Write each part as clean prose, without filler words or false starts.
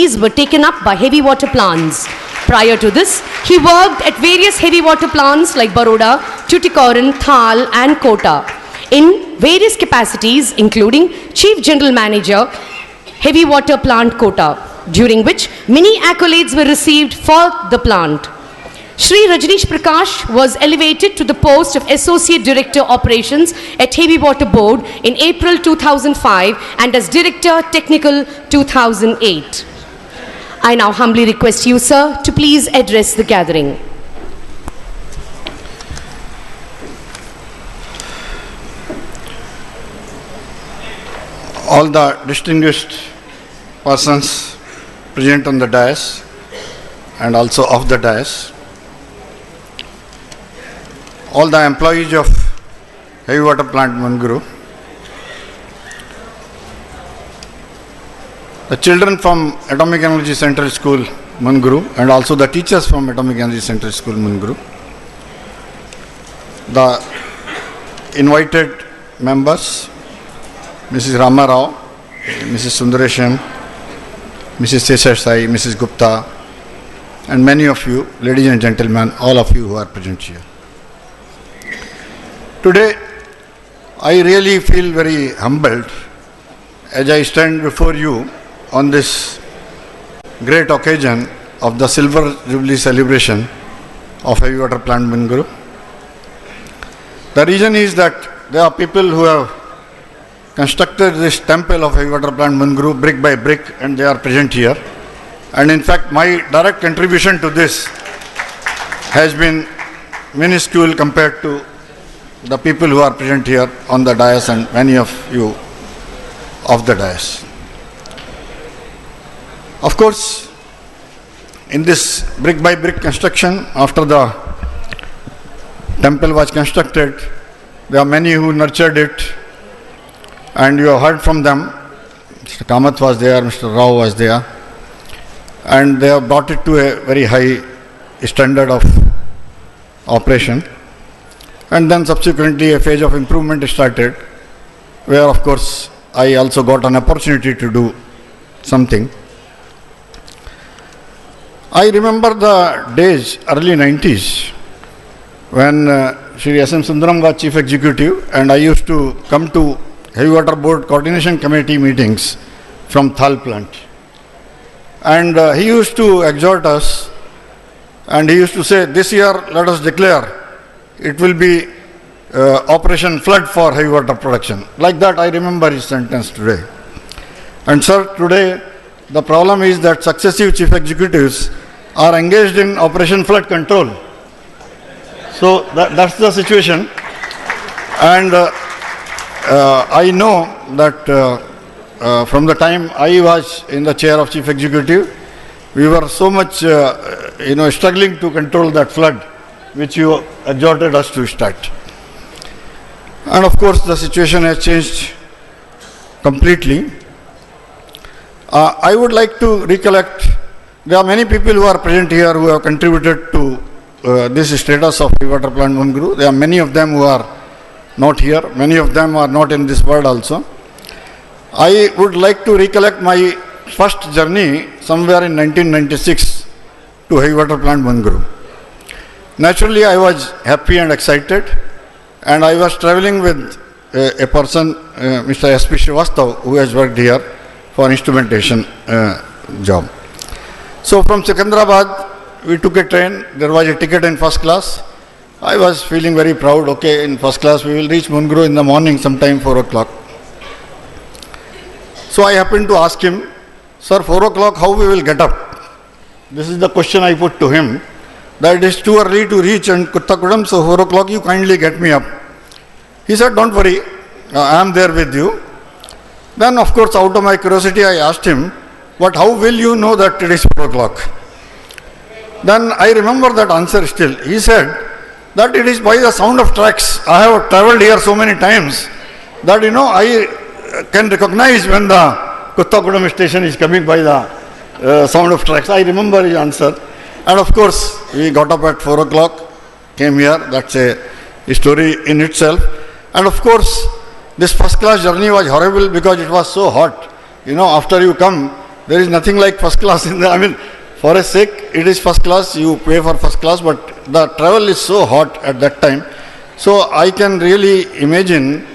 duties were taken up by heavy water plants. Prior to this, he worked at various heavy water plants like Baroda, Tuticorin, Thal and Kota in various capacities, including Chief General Manager, Heavy Water Plant Kota, during which many accolades were received for the plant. Shri Rajneesh Prakash was elevated to the post of Associate Director Operations at Heavy Water Board in April 2005 and as Director Technical 2008. I now humbly request you, sir, to please address the gathering. All the distinguished persons present on the dais and also off the dais, all the employees of Heavy Water Plant Munguru, the children from Atomic Energy Central School Munguru and also the teachers from Atomic Energy Central School Munguru, the invited members, Mrs. Rama Rao, Mrs. Sundareshan, Mrs. Seshasai, Mrs. Gupta, and many of you, ladies and gentlemen, all of you who are present here. Today, I really feel very humbled as I stand before you on this great occasion of the Silver Jubilee celebration of Heavy Water Plant Munguru. The reason is that there are people who have constructed this temple of Heavy Water Plant Munguru brick by brick, and they are present here. And in fact, my direct contribution to this has been minuscule compared to the people who are present here on the dais and many of you off the dais. Of course, in this brick by brick construction, after the temple was constructed, there are many who nurtured it, and you have heard from them. Mr. Kamath was there, Mr. Rao was there, and they have brought it to a very high standard of operation. And then subsequently a phase of improvement started, where of course I also got an opportunity to do something. I remember the days, early 90s, when Shri S.M. Sundaram was Chief Executive, and I used to come to Heavy Water Board Coordination Committee meetings from Thal plant. And he used to exhort us, and he used to say, this year let us declare it will be Operation Flood for heavy water production. Like that, I remember his sentence today. And sir, today the problem is that successive chief executives are engaged in Operation Flood control. So that's the situation. And I know that from the time I was in the chair of chief executive, we were so much struggling to control that flood which you exhorted us to start. And of course the situation has changed completely. I would like to recollect, there are many people who are present here who have contributed to this status of Heavy Water Plant Munguru. There are many of them who are not here, many of them are not in this world also. I would like to recollect my first journey somewhere in 1996 to Heavy Water Plant Munguru. Naturally, I was happy and excited, and I was traveling with a person, Mr. S.P. Srivastav, who has worked here for instrumentation job. So from Secunderabad, we took a train. There was a ticket in first class. I was feeling very proud. Okay, in first class we will reach Munguru in the morning, sometime 4 o'clock. So I happened to ask him, sir, 4 o'clock, how we will get up? This is the question I put to him. That it is too early to reach and Kuttakudam, so 4 o'clock you kindly get me up. He said, don't worry, I am there with you. Then of course out of my curiosity I asked him, but how will you know that it is 4 o'clock? Then I remember that answer still. He said that it is by the sound of tracks. I have travelled here so many times that I can recognize when the Kuttakudam station is coming by the sound of tracks. I remember his answer. And of course, we got up at 4 o'clock, came here. That's a story in itself. And of course, this first class journey was horrible because it was so hot. After you come, there is nothing like first class in the, I mean, for a sake, it is first class, you pay for first class, but the travel is so hot at that time. So I can really imagine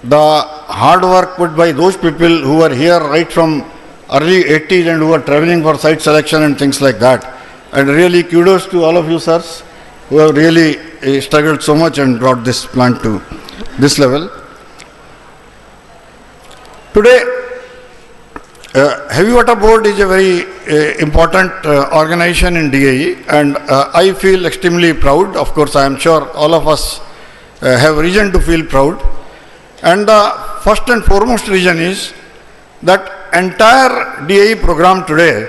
the hard work put by those people who were here right from early 80s and who were traveling for site selection and things like that. And really kudos to all of you sirs who have really struggled so much and brought this plant to this level. Today, Heavy Water Board is a very important organization in DAE, and I feel extremely proud. Of course, I am sure all of us have reason to feel proud. And the first and foremost reason is that entire DAE program today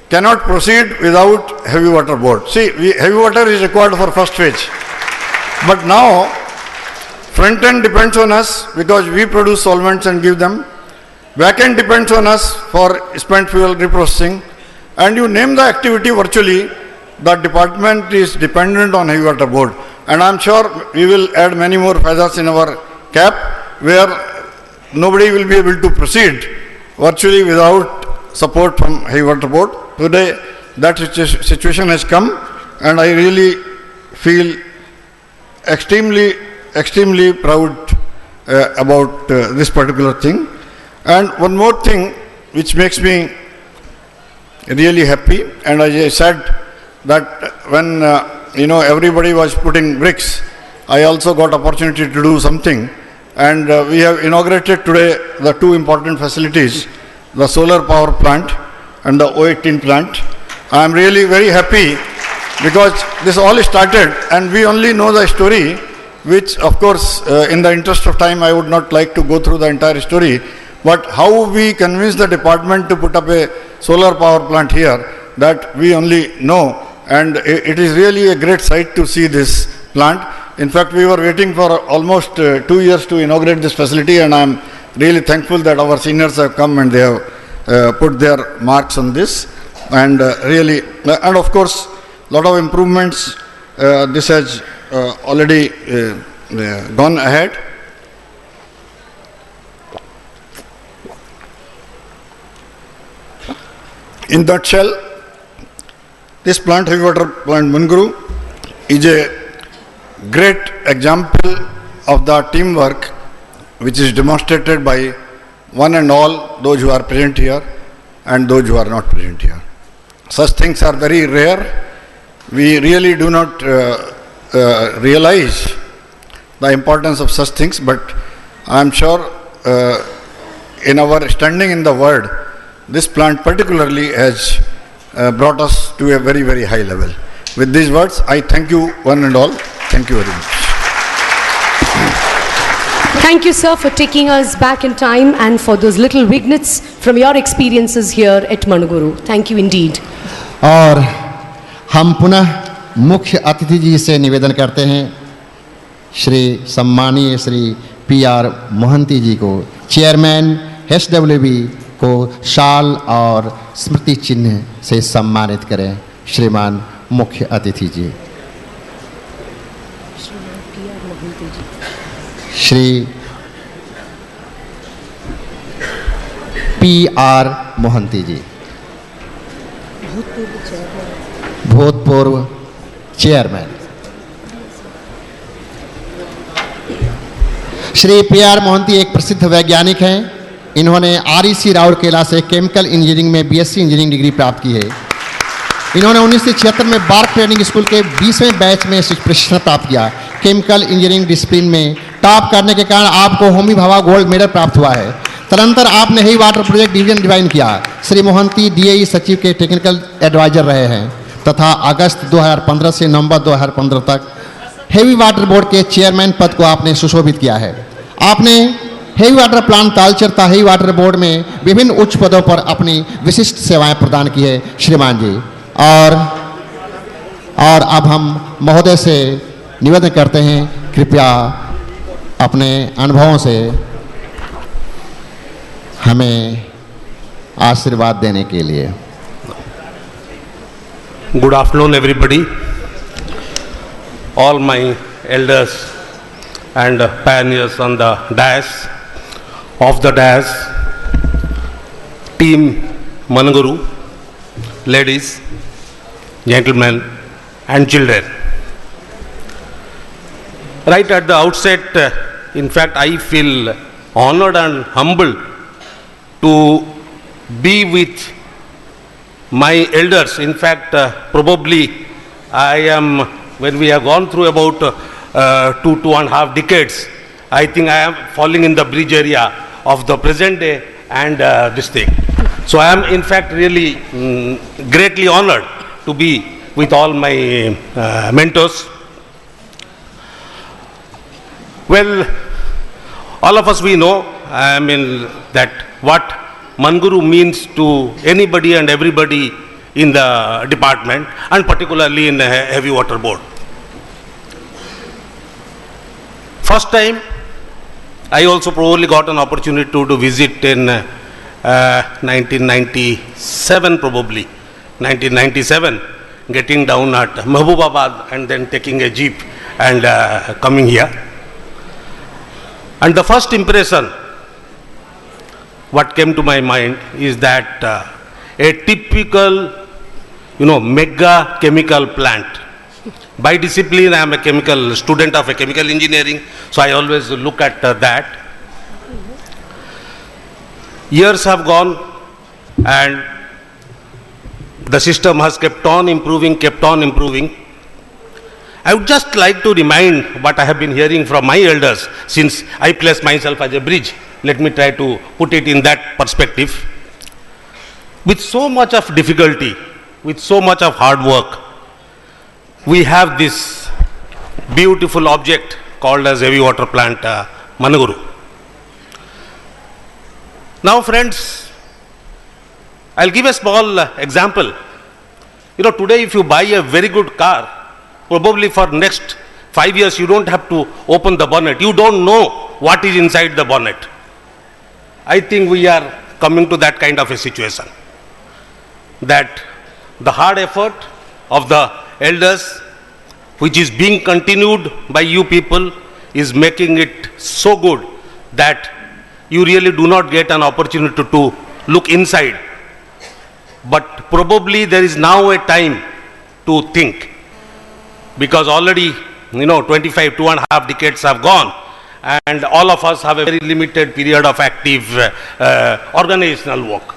cannot proceed without Heavy Water Board. See, heavy water is required for first phase. But now, front end depends on us because we produce solvents and give them. Back end depends on us for spent fuel reprocessing. And you name the activity virtually, the department is dependent on Heavy Water Board. And I am sure we will add many more feathers in our cap where nobody will be able to proceed virtually without support from Heavy Water Board. Today that situation has come, and I really feel extremely proud about this particular thing. And one more thing which makes me really happy, and as I said that when everybody was putting bricks, I also got opportunity to do something, and we have inaugurated today the two important facilities, the solar power plant and the O18 plant. I am really very happy because this all started, and we only know the story, which of course in the interest of time I would not like to go through the entire story, but how we convinced the department to put up a solar power plant here, that we only know, and it is really a great sight to see this plant. In fact, we were waiting for almost 2 years to inaugurate this facility, and I am really thankful that our seniors have come and they have put their marks on this, and really, and of course, lot of improvements. This has already gone ahead. In that shell, this plant, Heavy Water Plant Munguru, is a great example of the teamwork which is demonstrated by one and all those who are present here and those who are not present here. Such things are very rare. We really do not realize the importance of such things, but I am sure in our standing in the world, this plant particularly has brought us to a very high level. With these words, I thank you one and all. Thank you very much. Thank you, sir, for taking us back in time and for those little vignettes from your experiences here at Manuguru. Thank you indeed. और हम पुनः मुख्य अतिथि जी से निवेदन करते हैं, श्री सम्मानीय श्री PR मोहंती जी को, चेयरमैन SWB को शाल और स्मृति चिन्ह से सम्मानित करें। श्रीमान मुख्य अतिथि जी, श्री PR मोहंती जी, भूतपूर्व चेयरमैन। श्री PR मोहंती एक प्रसिद्ध वैज्ञानिक हैं। इन्होंने REC राउरकेला से केमिकल इंजीनियरिंग में BSc इंजीनियरिंग डिग्री प्राप्त की है। इन्होंने 1976 में बार्क ट्रेनिंग स्कूल के 20वें बैच में प्रशिक्षण प्राप्त किया। केमिकल इंजीनियरिंग डिसिप्लिन में टॉप करने के कारण आपको होमी भाभा गोल्ड मेडल प्राप्त हुआ है। तदनंतर आपने heavy water project division divine किया। श्री मोहंती DAE सचिव के टेक्निकल एडवाइजर रहे हैं तथा अगस्त 2015 से नवंबर 2015 तक हेवी वाटर बोर्ड के चेयरमैन पद को आपने सुशोभित किया है। आपने हेवी वाटर प्लांट तालचर तथा हेवी वाटर बोर्ड में विभिन्न उच्च पदों पर अपनी विशिष्ट सेवाएं प्रदान की है श्रीमान जी। और अब हम महोदय से निवेदन करते हैं, कृपया अपने अनुभवों से हमें आशीर्वाद देने के लिए। Good afternoon, everybody. All my elders and pioneers on the dais, of the dais, team Managuru, ladies, gentlemen, and children. Right at the outset, in fact, I feel honored and humbled to be with my elders. In fact, probably I am, when we have gone through about 2.5 decades, I think I am falling in the bridge area of the present day and this thing. So I am in fact really greatly honored to be with all my mentors. Well, all of us we know, I mean, that what Managuru means to anybody and everybody in the department, and particularly in the heavy water board. First time, I also probably got an opportunity to visit in 1997, probably 1997, getting down at Mahbubabad and then taking a jeep and coming here. And the first impression, what came to my mind is that a typical, mega chemical plant. By discipline, I am a chemical student of a chemical engineering, so I always look at that. Years have gone and the system has kept on improving. I would just like to remind what I have been hearing from my elders, since I place myself as a bridge. Let me try to put it in that perspective. With so much of difficulty, with so much of hard work, we have this beautiful object called as heavy water plant Managuru. Now friends, I'll give a small example. Today if you buy a very good car, probably for next 5 years you don't have to open the bonnet. You don't know what is inside the bonnet. I think we are coming to that kind of a situation, that the hard effort of the elders, which is being continued by you people, is making it so good that you really do not get an opportunity to look inside. But probably there is now a time to think, because already 2.5 decades have gone, and all of us have a very limited period of active organizational work.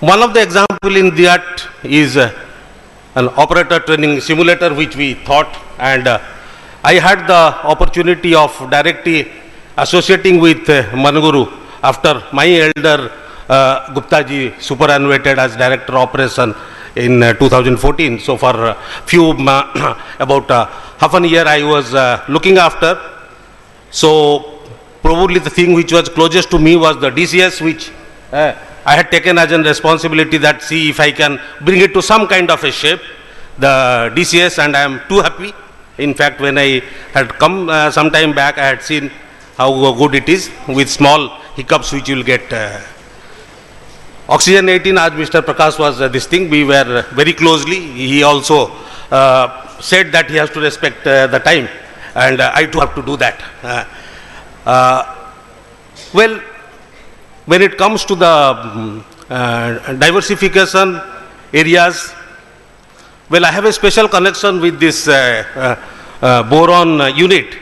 One of the example in that is an operator training simulator which we thought, and I had the opportunity of directly associating with Managuru after my elder Gupta ji superannuated as director operation in 2014. So for about half a year I was looking after. So probably the thing which was closest to me was the DCS, which I had taken as a responsibility, that see if I can bring it to some kind of a shape, the DCS, and I am too happy. In fact, when I had come some time back, I had seen how good it is with small hiccups which you will get. Oxygen 18, as Mr. Prakash was this thing, we were very closely. He also said that he has to respect the time, and I too have to do that. Well, when it comes to the diversification areas, well, I have a special connection with this boron unit.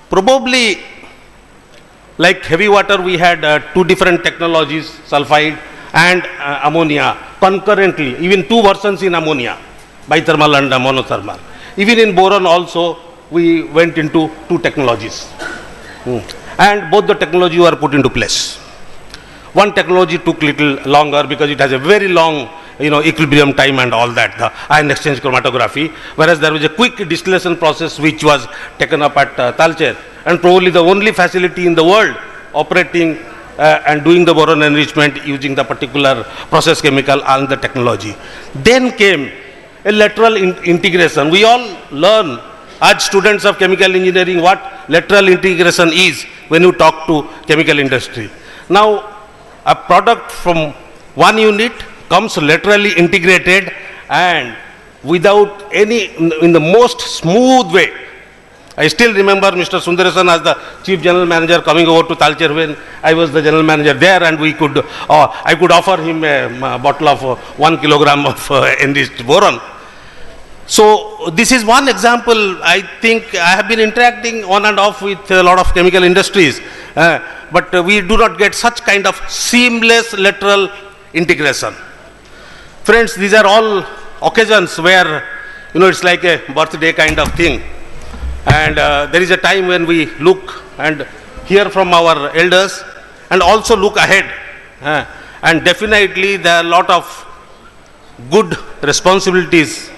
Probably, like heavy water, we had two different technologies, sulfide and ammonia, concurrently, even two versions in ammonia, bithermal and monothermal. Even in boron also, we went into two technologies. And both the technology were put into place. One technology took little longer because it has a very long equilibrium time and all that, the ion exchange chromatography, whereas there was a quick distillation process which was taken up at Talcher, and probably the only facility in the world operating and doing the boron enrichment using the particular process chemical and the technology. Then came a lateral integration. We all learn as students of chemical engineering what lateral integration is when you talk to chemical industry. Now, a product from one unit comes laterally integrated and without any, in the most smooth way, I still remember Mr. Sundaresan as the chief general manager coming over to Talcher when I was the general manager there, and I could offer him a bottle of 1 kilogram of enriched boron. So this is one example. I think I have been interacting on and off with a lot of chemical industries, but we do not get such kind of seamless lateral integration. Friends, these are all occasions where, it's like a birthday kind of thing. And there is a time when we look and hear from our elders and also look ahead. And definitely there are a lot of good responsibilities.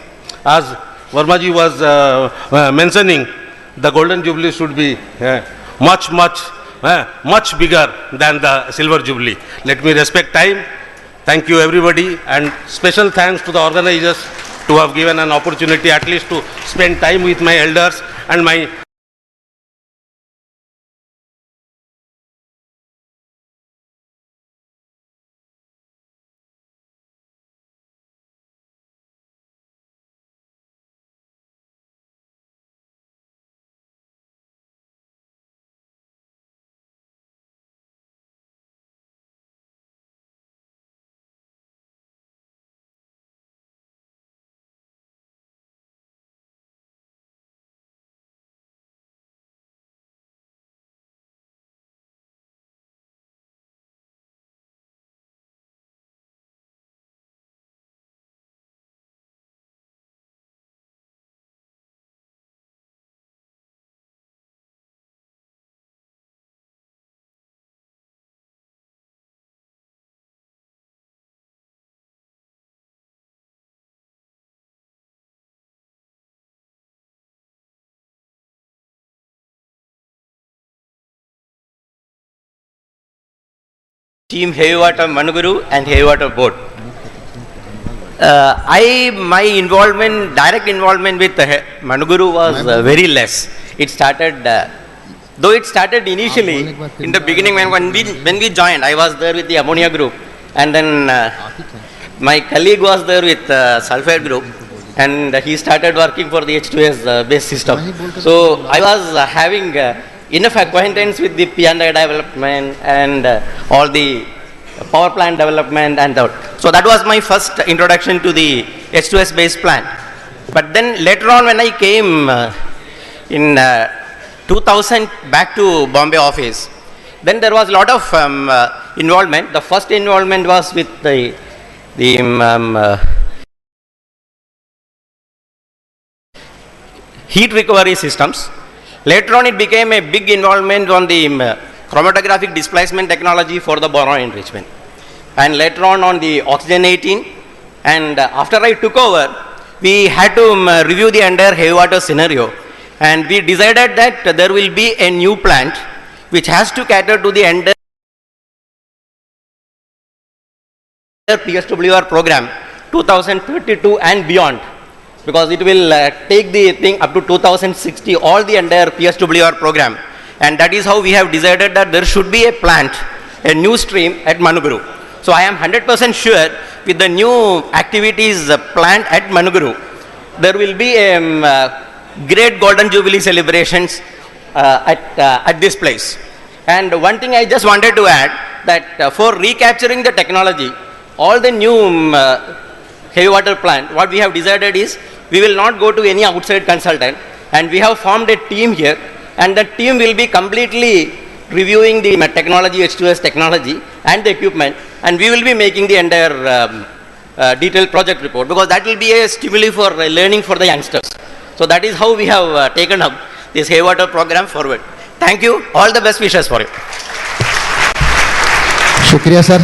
As Vermaji was mentioning, the Golden Jubilee should be much bigger than the Silver Jubilee. Let me respect time. Thank you everybody, and special thanks to the organizers to have given an opportunity at least to spend time with my elders and my Team Heavy Water Manuguru and Heavy Water Board. My direct involvement with Manuguru was very less. It started, though it started initially in the beginning when we joined. I was there with the ammonia group, and then my colleague was there with sulfide group, and he started working for the H2S base system. So I was having enough acquaintance with the P&I development and all the power plant development and that. So that was my first introduction to the H2S based plant. But then later on when I came in 2000 back to Bombay office, then there was a lot of involvement. The first involvement was with the heat recovery systems. Later on, it became a big involvement on the chromatographic displacement technology for the boron enrichment. And later on the oxygen 18. And after I took over, we had to review the entire heavy water scenario. And we decided that there will be a new plant which has to cater to the entire PSWR program 2032 and beyond. Because it will take the thing up to 2060, all the entire PSWR program. And that is how we have decided that there should be a plant, a new stream at Manuguru. So I am 100% sure with the new activities planned at Manuguru, there will be great Golden Jubilee celebrations at this place. And one thing I just wanted to add, that for recapturing the technology, all the new heavy water plant, what we have decided is, we will not go to any outside consultant, and we have formed a team here, and the team will be completely reviewing the technology, H2S technology and the equipment, and we will be making the entire detailed project report, because that will be a stimuli for learning for the youngsters. So that is how we have taken up this heavy water program forward. Thank you. All the best wishes for you. शुक्रिया sir,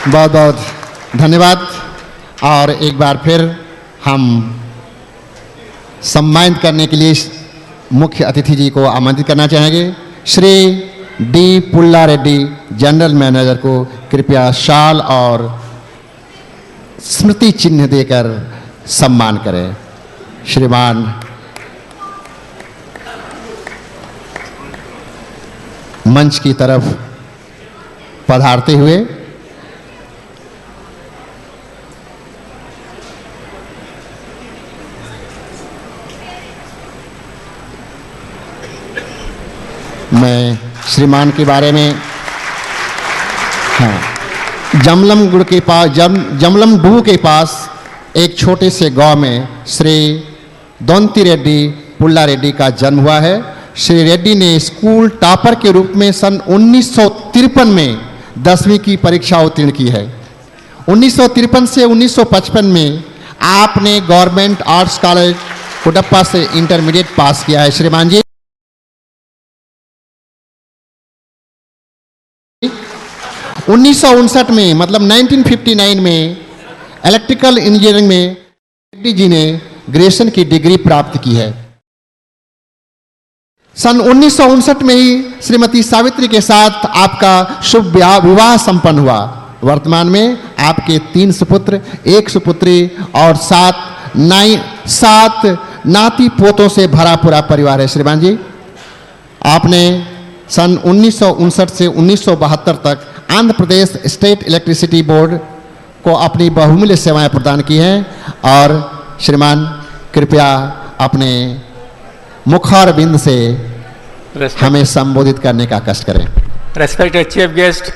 बहुत बहुत धन्यवाद। और एक बार फिर हम सम्मानित करने के लिए मुख्य अतिथि जी को आमंत्रित करना चाहेंगे। Shri D Pulla Reddy, general manager को कृपया शाल और स्मृति चिन्ह देकर सम्मान करें। श्रीमान मंच की तरफ पधारते हुए श्रीमान के बारे में। हाँ, जमलमगुड़ के पास जमलमडू के पास एक छोटे से गांव में श्री दोंती रेड्डी पुल्ला रेड्डी का जन्म हुआ है। श्री रेड्डी ने स्कूल टॉपर के रूप में सन 1953 में 10वीं की परीक्षा उत्तीर्ण की है। 1953 से 1955 में आपने गवर्नमेंट आर्ट्स कॉलेज कुडप्पा से इंटरमीडिएट पास किया है। श्रीमान जी 1959 में मतलब 1959 में इलेक्ट्रिकल इंजीनियरिंग में रेड्डी जी ने ग्रेजुएशन की डिग्री प्राप्त की है। सन 1959 में ही श्रीमती सावित्री के साथ आपका शुभ विवाह संपन्न हुआ। वर्तमान में आपके 3 सुपुत्र, 1 सुपुत्री और 7 नाती पोतों से भरा पूरा परिवार है। श्रीमान जी आपने सन 1959 से 1972 तक Andhra Pradesh state electricity board को अपनी बहुमूल्य सेवाएं प्रदान की हैं। और श्रीमान कृपया अपने मुखार बिंद से हमें संबोधित करने का कष्ट करें। Respected Chief Guest,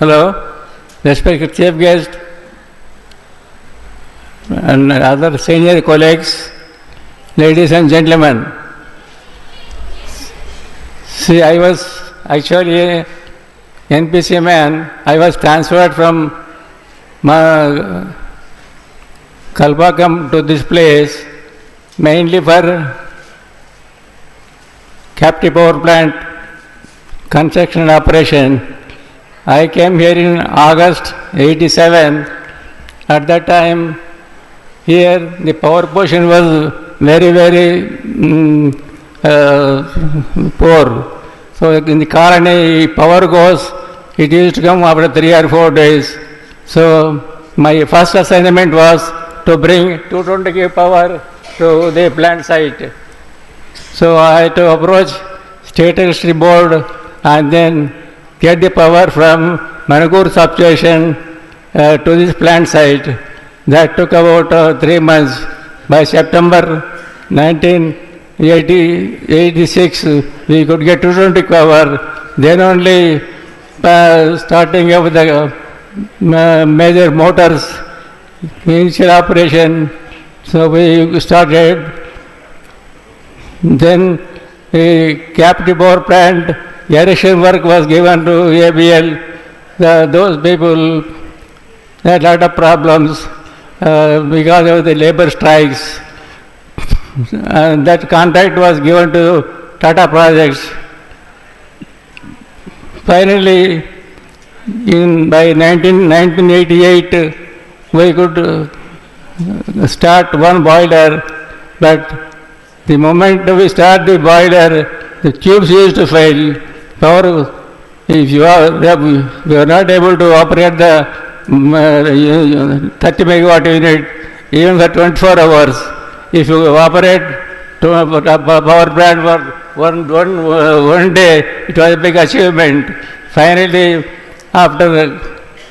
hello, respected Chief Guest and other senior colleagues, ladies and gentlemen. See, I was actually a NPC man. I was transferred from Kalpakam to this place mainly for captive power plant construction and operation. I came here in August 87. At that time, here the power portion was very poor. So in the colony, power goes, it used to come after 3 or 4 days. So my first assignment was to bring 220 kV power to the plant site. So I had to approach State Electricity Board and then get the power from Managur substation to this plant site. That took about 3 months. By September 1986, we could get 220 power. Then only starting up the major motors, initial operation. So we started. Then a captive power plant erection work was given to ABL. Those people had a lot of problems because of the labor strikes. And that contract was given to Tata Projects. Finally, by 1988, we could start one boiler, but the moment we start the boiler, the tubes used to fail. Power, if we are not able to operate the 30 megawatt unit even for 24 hours. If you operate a power plant for one day, it was a big achievement. Finally, after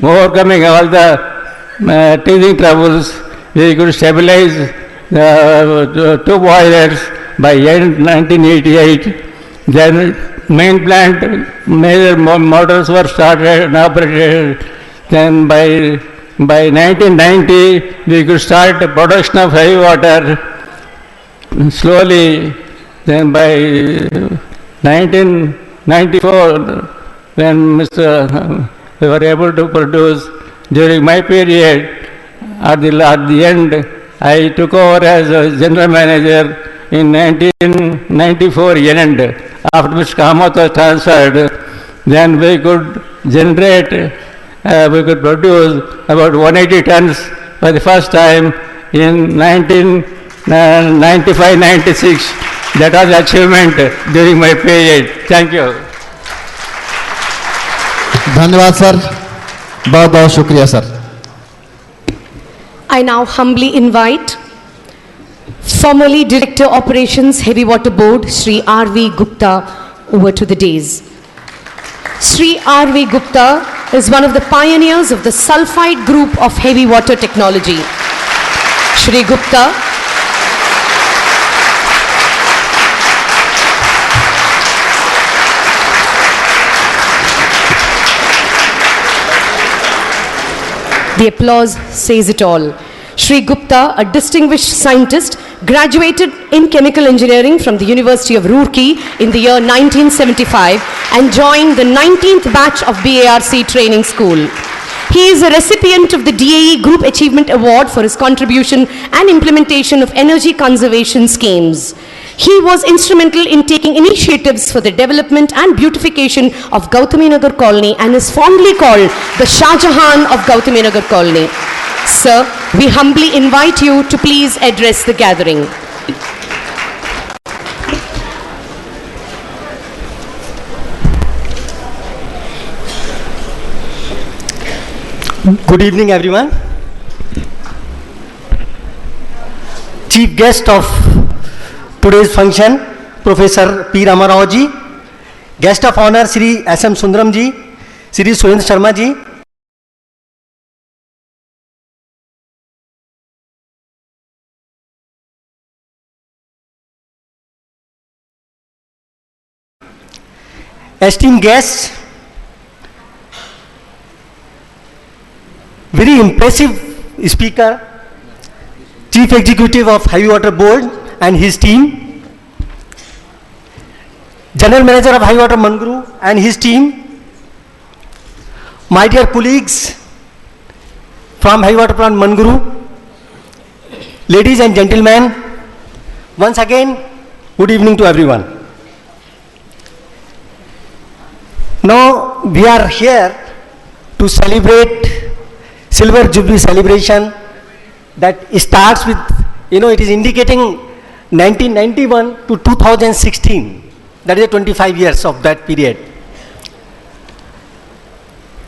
overcoming all the teething troubles, we could stabilize the 2 boilers by end 1988. Then main plant major motors were started and operated. Then by 1990, we could start the production of heavy water slowly. Then by 1994, when we were able to produce, during my period, at the end, I took over as a general manager in 1994 end. After which Kamath was transferred, then we could generate, we could produce about 180 tons for the first time in 1995-96. That was achievement during my period. Thank you. धन्यवाद sir, बहुत बहुत शुक्रिया sir. I now humbly invite formerly Director Operations Heavy Water Board, Sri R.V. Gupta, over to the dais. Sri R.V. Gupta is one of the pioneers of the sulfide group of heavy water technology. Shri Gupta. The applause says it all. Shri Gupta, a distinguished scientist, graduated in chemical engineering from the University of Roorkee in the year 1975 and joined the 19th batch of BARC training school. He is a recipient of the DAE Group Achievement Award for his contribution and implementation of energy conservation schemes. He was instrumental in taking initiatives for the development and beautification of Gautami Nagar Colony and is fondly called the Shah Jahan of Gautami Nagar Colony. Sir, we humbly invite you to please address the gathering. Good evening, everyone. Chief guest of today's function, Professor P. Ramarao ji. Guest of honor, Shri S.M. Sundaram ji, Shri Surendra Sharma ji. Esteemed guests, very impressive speaker, Chief Executive of Heavy Water Board and his team, General Manager of Heavy Water Manguru and his team, my dear colleagues from Heavy Water Plant Manguru, ladies and gentlemen, once again, good evening to everyone. Now we are here to celebrate Silver Jubilee celebration that starts with, it is indicating 1991 to 2016. That is 25 years of that period.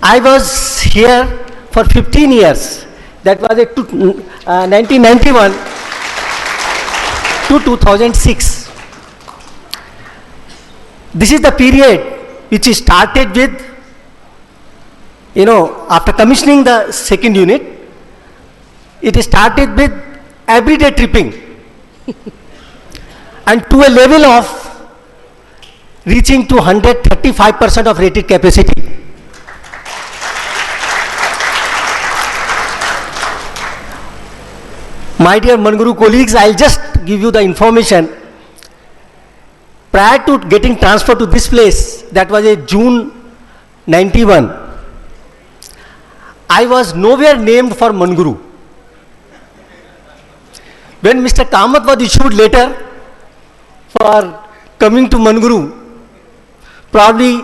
I was here for 15 years. That was 1991 to 2006. This is the period which started with, after commissioning the second unit, it started with everyday tripping and to a level of reaching to 135% of rated capacity. My dear Manguru colleagues, I'll just give you the information. Prior to getting transferred to this place, that was a June 91, I was nowhere named for Manguru. When Mr. Kamath was issued letter for coming to Manguru, probably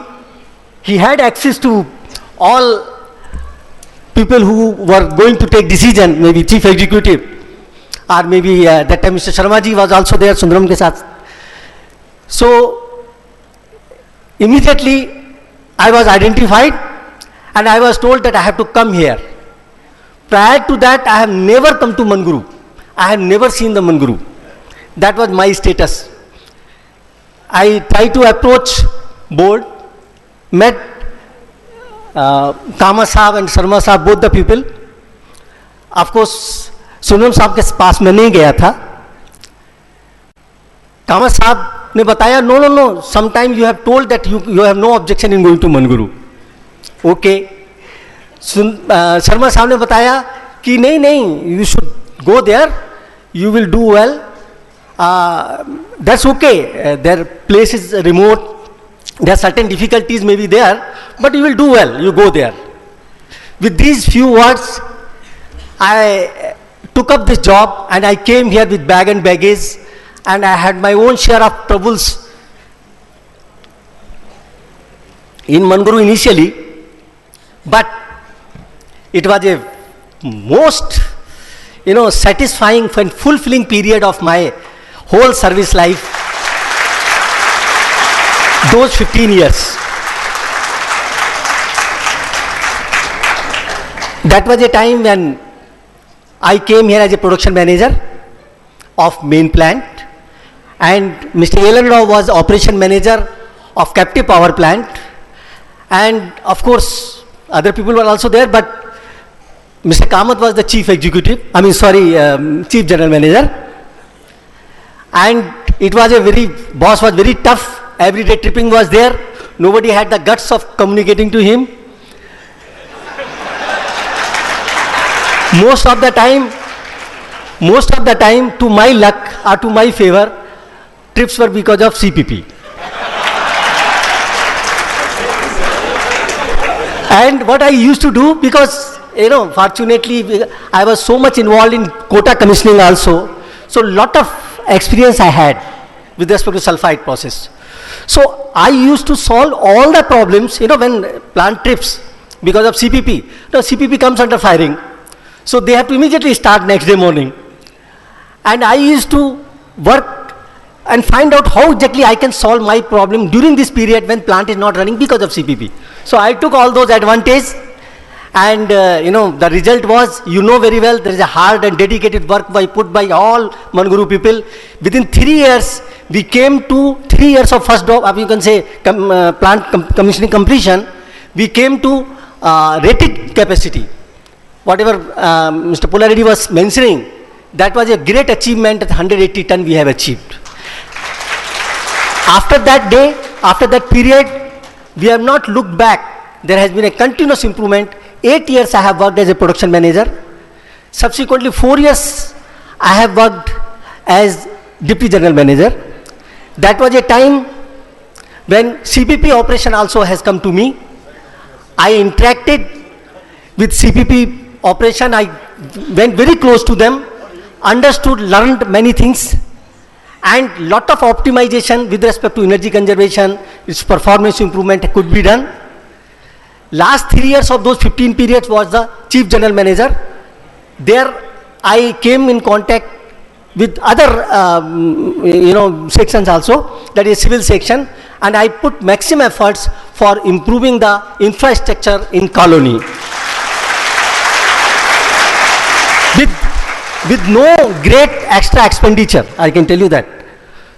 he had access to all people who were going to take decision, maybe chief executive, or maybe that time Mr. Sharma ji was also there, Sundaram ke saath. So immediately I was identified and I was told that I have to come here. Prior to that, I have never come to Manguru. I have never seen the Manguru. That was my status. I tried to approach board, met Kama Sahab and Sharma Sahab, both the people. Of course, Sundaram Sahab के पास में नहीं गया था. Kama Sahab ने बताया, no, sometime you have told that you have no objection in going to Manguru. Okay. Sharma Sahab ने बताया कि नहीं, you should go there, you will do well. That's okay. Their place is remote. There are certain difficulties may be there, but you will do well. You go there. With these few words, I took up this job and I came here with bag and baggage, and I had my own share of troubles in Manguru initially, but it was a most satisfying and fulfilling period of my whole service life, those 15 years. That was a time when I came here as a production manager of main plant, and Mr. Elan Rao was operation manager of captive power plant, and of course other people were also there, but Mr. Kamath was the chief executive, chief general manager. And it was boss was very tough. Everyday tripping was there. Nobody had the guts of communicating to him. Most of the time, to my luck or to my favor, trips were because of CPP. And what I used to do, because, fortunately, I was so much involved in quota commissioning also. So, lot of experience I had with respect to sulfide process. So, I used to solve all the problems, when plant trips because of CPP. CPP comes under firing. So, they have to immediately start next day morning. And I used to work and find out how exactly I can solve my problem during this period when plant is not running because of CPP. So, I took all those advantages. And the result was, very well, there is a hard and dedicated work put by all Manguru people. Within 3 years, we came to 3 years of first drop, you can say plant commissioning completion. We came to rated capacity. Whatever Mr. Pullareddy was mentioning, that was a great achievement at 180 ton we have achieved. After that day, after that period, we have not looked back. There has been a continuous improvement. 8 years I have worked as a production manager. Subsequently 4 years I have worked as deputy general manager. That was a time when CPP operation also has come to me. I interacted with CPP operation. I went very close to them, understood, learned many things, and lot of optimization with respect to energy conservation, its performance improvement could be done. Last 3 years of those 15 periods was the chief general manager. There I came in contact with other sections also, that is civil section, and I put maximum efforts for improving the infrastructure in colony. With no great extra expenditure, I can tell you that.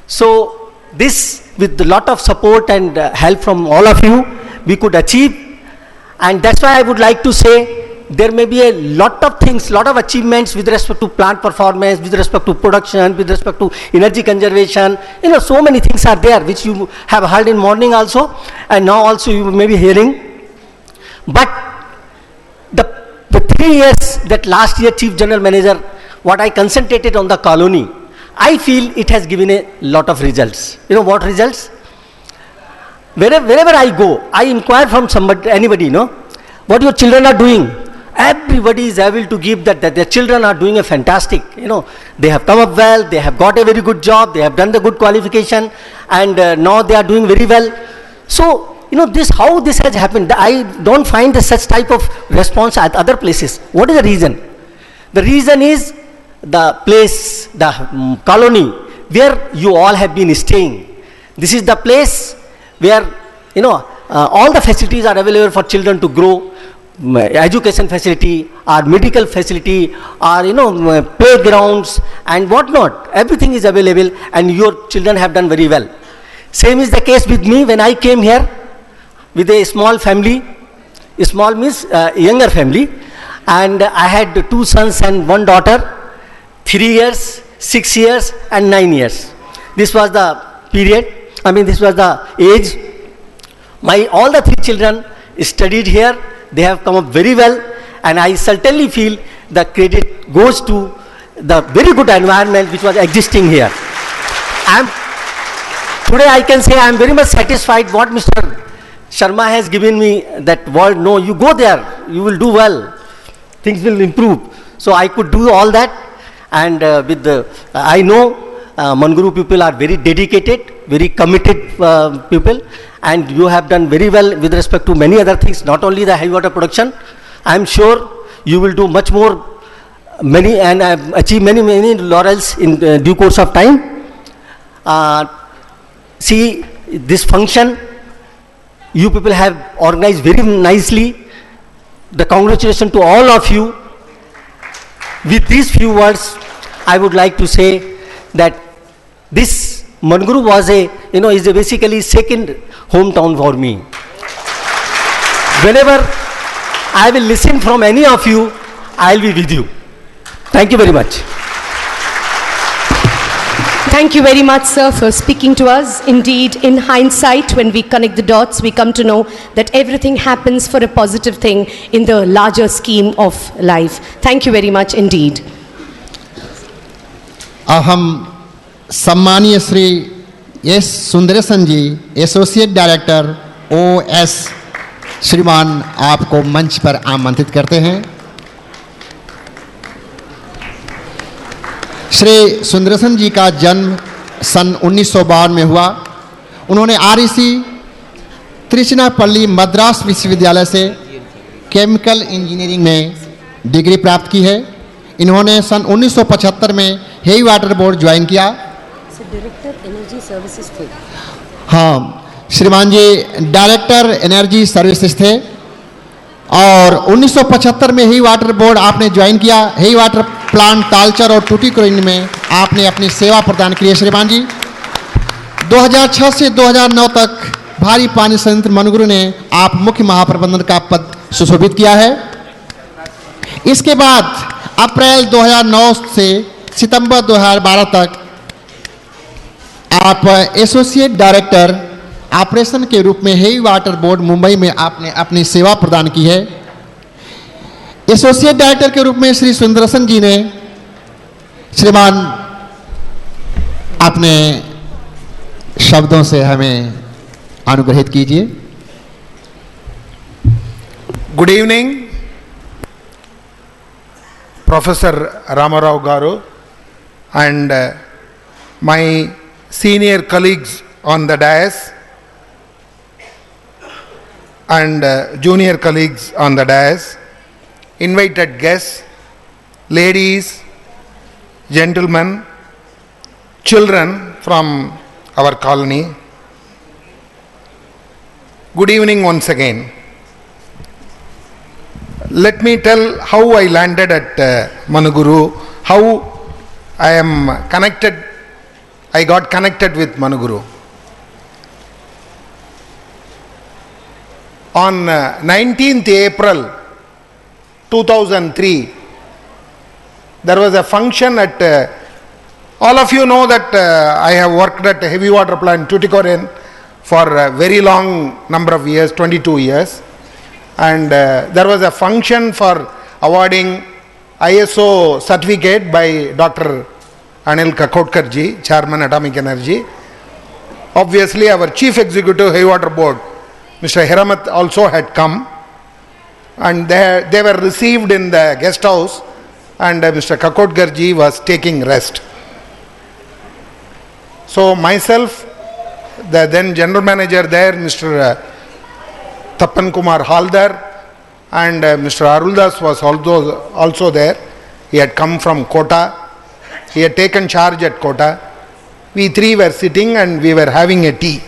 So this, with a lot of support and help from all of you, we could achieve. And that's why I would like to say there may be a lot of things, lot of achievements with respect to plant performance, with respect to production, with respect to energy conservation. So many things are there which you have heard in morning also, and now also you may be hearing. But the 3 years that last year chief general manager, what I concentrated on the colony, I feel it has given a lot of results. What results? Wherever I go, I inquire from anybody, what your children are doing. Everybody is able to give that their children are doing a fantastic, they have come up well, they have got a very good job, they have done the good qualification, and now they are doing very well. So, how this has happened, I don't find such type of response at other places. What is the reason? The reason is the place, the colony where you all have been staying. This is the place where all the facilities are available for children to grow, education facility, or medical facility, or playgrounds and whatnot. Everything is available, and your children have done very well. Same is the case with me when I came here with a small family. Small means younger family, and I had 2 sons and 1 daughter, 3 years, 6 years, and 9 years. This was the period. This was the age. All the 3 children studied here. They have come up very well, and I certainly feel the credit goes to the very good environment which was existing here. Today I can say I am very much satisfied what Mr. Sharma has given me that word. No, you go there, you will do well, things will improve. So I could do all that, and I know Manguru people are very dedicated, very committed people, and you have done very well with respect to many other things, not only the heavy water production. I am sure you will do much more, and achieve many laurels in due course of time. See, this function you people have organized very nicely. The congratulations to all of you. With these few words, I would like to say that this Manguru was is basically second hometown for me. Whenever I will listen from any of you, I'll be with you. Thank you very much. Thank you very much, sir, for speaking to us. Indeed, in hindsight, when we connect the dots, we come to know that everything happens for a positive thing in the larger scheme of life. Thank you very much indeed. अब हम सम्मानीय Shri S Sundaresan जी, associate director OS, श्रीमान आपको मंच पर आमंत्रित करते हैं। श्री सुंदरेशन जी का जन्म सन 1952 में हुआ। उन्होंने आरईसी त्रिचनापल्ली मद्रास विश्वविद्यालय से केमिकल इंजीनियरिंग में डिग्री प्राप्त की है। इन्होंने सन 1975 में हेवी वाटर बोर्ड ज्वाइन किया। डायरेक्टर एनर्जी सर्विसेज थे। हाँ, श्रीमान जी डायरेक्टर एनर्जी सर्विसेज थे और 1975 में हेवी वाटर बोर्ड आपने ज्वाइन किया। हेवी वाटर प्लांट तालचर और टूटीकोरिन में आपने अपनी सेवा प्रदान की है। श्रीमान जी 2006 से 2009 तक भारी पानी संयंत्र मनुगुरु ने आप मुख्य महाप्रबंधक का पद सुशोभित किया है। इसके बाद अप्रैल 2009 से सितंबर 2012 तक आप एसोसिएट डायरेक्टर ऑपरेशन के रूप में हेवी वाटर बोर्ड मुंबई में आपने अपनी सेवा प्रदान की है। एसोसिएट डायरेक्टर के रूप में श्री सुंदरसन जी ने, श्रीमान अपने शब्दों से हमें अनुग्रहित कीजिए। Good evening, Professor Ramarao Garu and my senior colleagues on the dais and junior colleagues on the dais, invited guests, ladies, gentlemen, children from our colony. Good evening once again. Let me tell how I landed at Manuguru, how I am connected, I got connected with Manuguru. On 19th April 2003, there was a function at, all of you know that I have worked at a heavy water plant Tuticorin for a very long number of years, 22 years. And there was a function for awarding ISO certificate by Dr. Anil Kakotkarji, Chairman Atomic Energy. Obviously, our Chief Executive Heavy Water Board, Mr. Hiramat, also had come. And they were received in the guest house, and Mr. Kakotkarji was taking rest. So myself, the then General Manager there, Mr. Tappan Kumar Haldar, and Mr. Aruldas was also there. He had come from Kota. He had taken charge at Kota. We three were sitting and we were having a tea.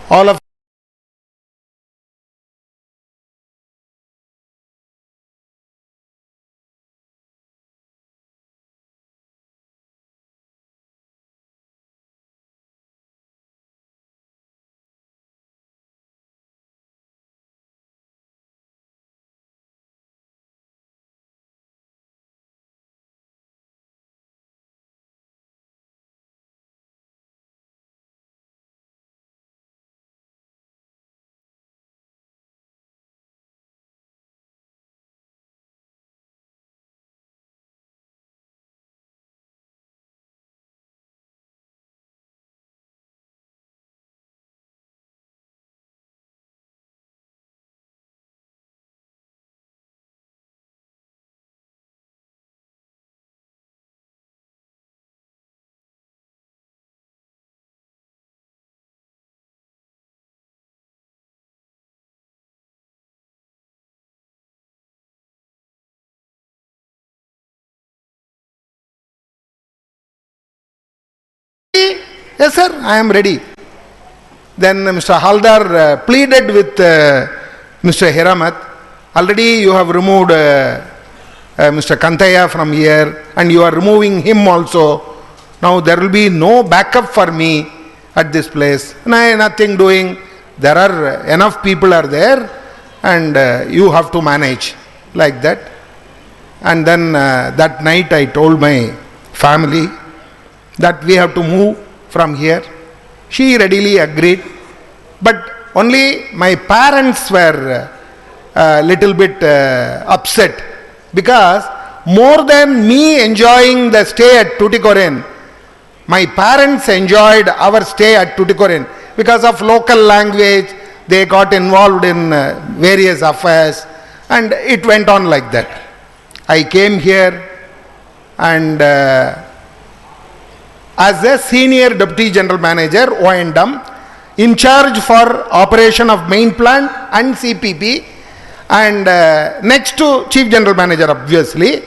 All of yes sir, I am ready. Then Mr. Haldar pleaded with Mr. Hiramat, already you have removed Mr. Kantaya from here and you are removing him also. Now there will be no backup for me at this place. And I have nothing doing. There are enough people are there and you have to manage. like that. And then that night I told my family that we have to move from here. She readily agreed, but only my parents were a little bit upset, because more than me enjoying the stay at Tuticorin, my parents enjoyed our stay at Tuticorin because of local language. They got involved in various affairs, and it went on like that. I came here, and as a senior deputy general manager, O&M, in charge for operation of main plant and CPP, and next to chief general manager obviously,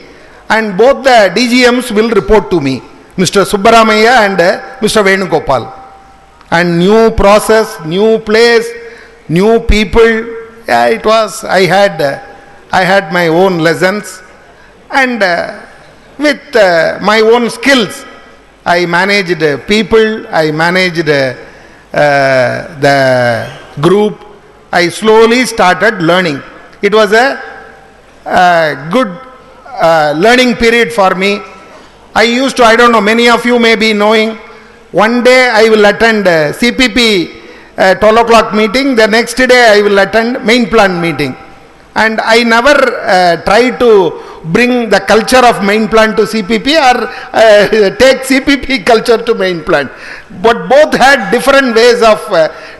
and both the DGMs will report to me, Mr. Subbaramaya and Mr. Venugopal. And new process, new place, new people, yeah, it was, I had my own lessons, and with my own skills, I managed people, I managed the group. I slowly started learning. It was a good learning period for me. I used to, I don't know, many of you may be knowing, one day I will attend CPP 12 o'clock meeting, the next day I will attend main plant meeting. And I never try to bring the culture of main plant to CPP or take CPP culture to main plant. But both had different ways of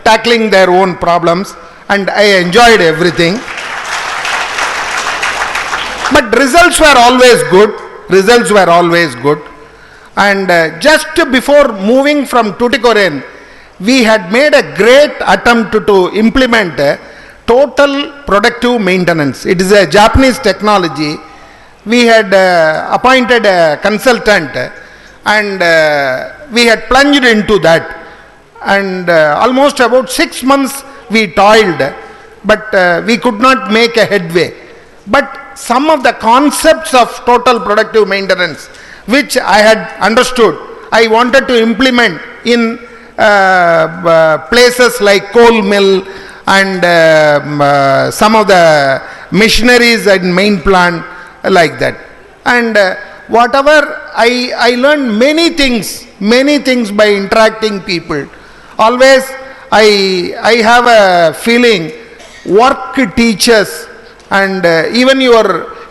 tackling their own problems, and I enjoyed everything. But results were always good. Results were always good. And just before moving from Tuticorin, we had made a great attempt to implement total productive maintenance. It is a Japanese technology. We had appointed a consultant, and we had plunged into that. And almost about 6 months we toiled, but we could not make a headway. But some of the concepts of total productive maintenance, which I had understood, I wanted to implement in places like coal mill and some of the machineries and main plant like that. And whatever, I learned many things by interacting people. Always I have a feeling work teaches, and even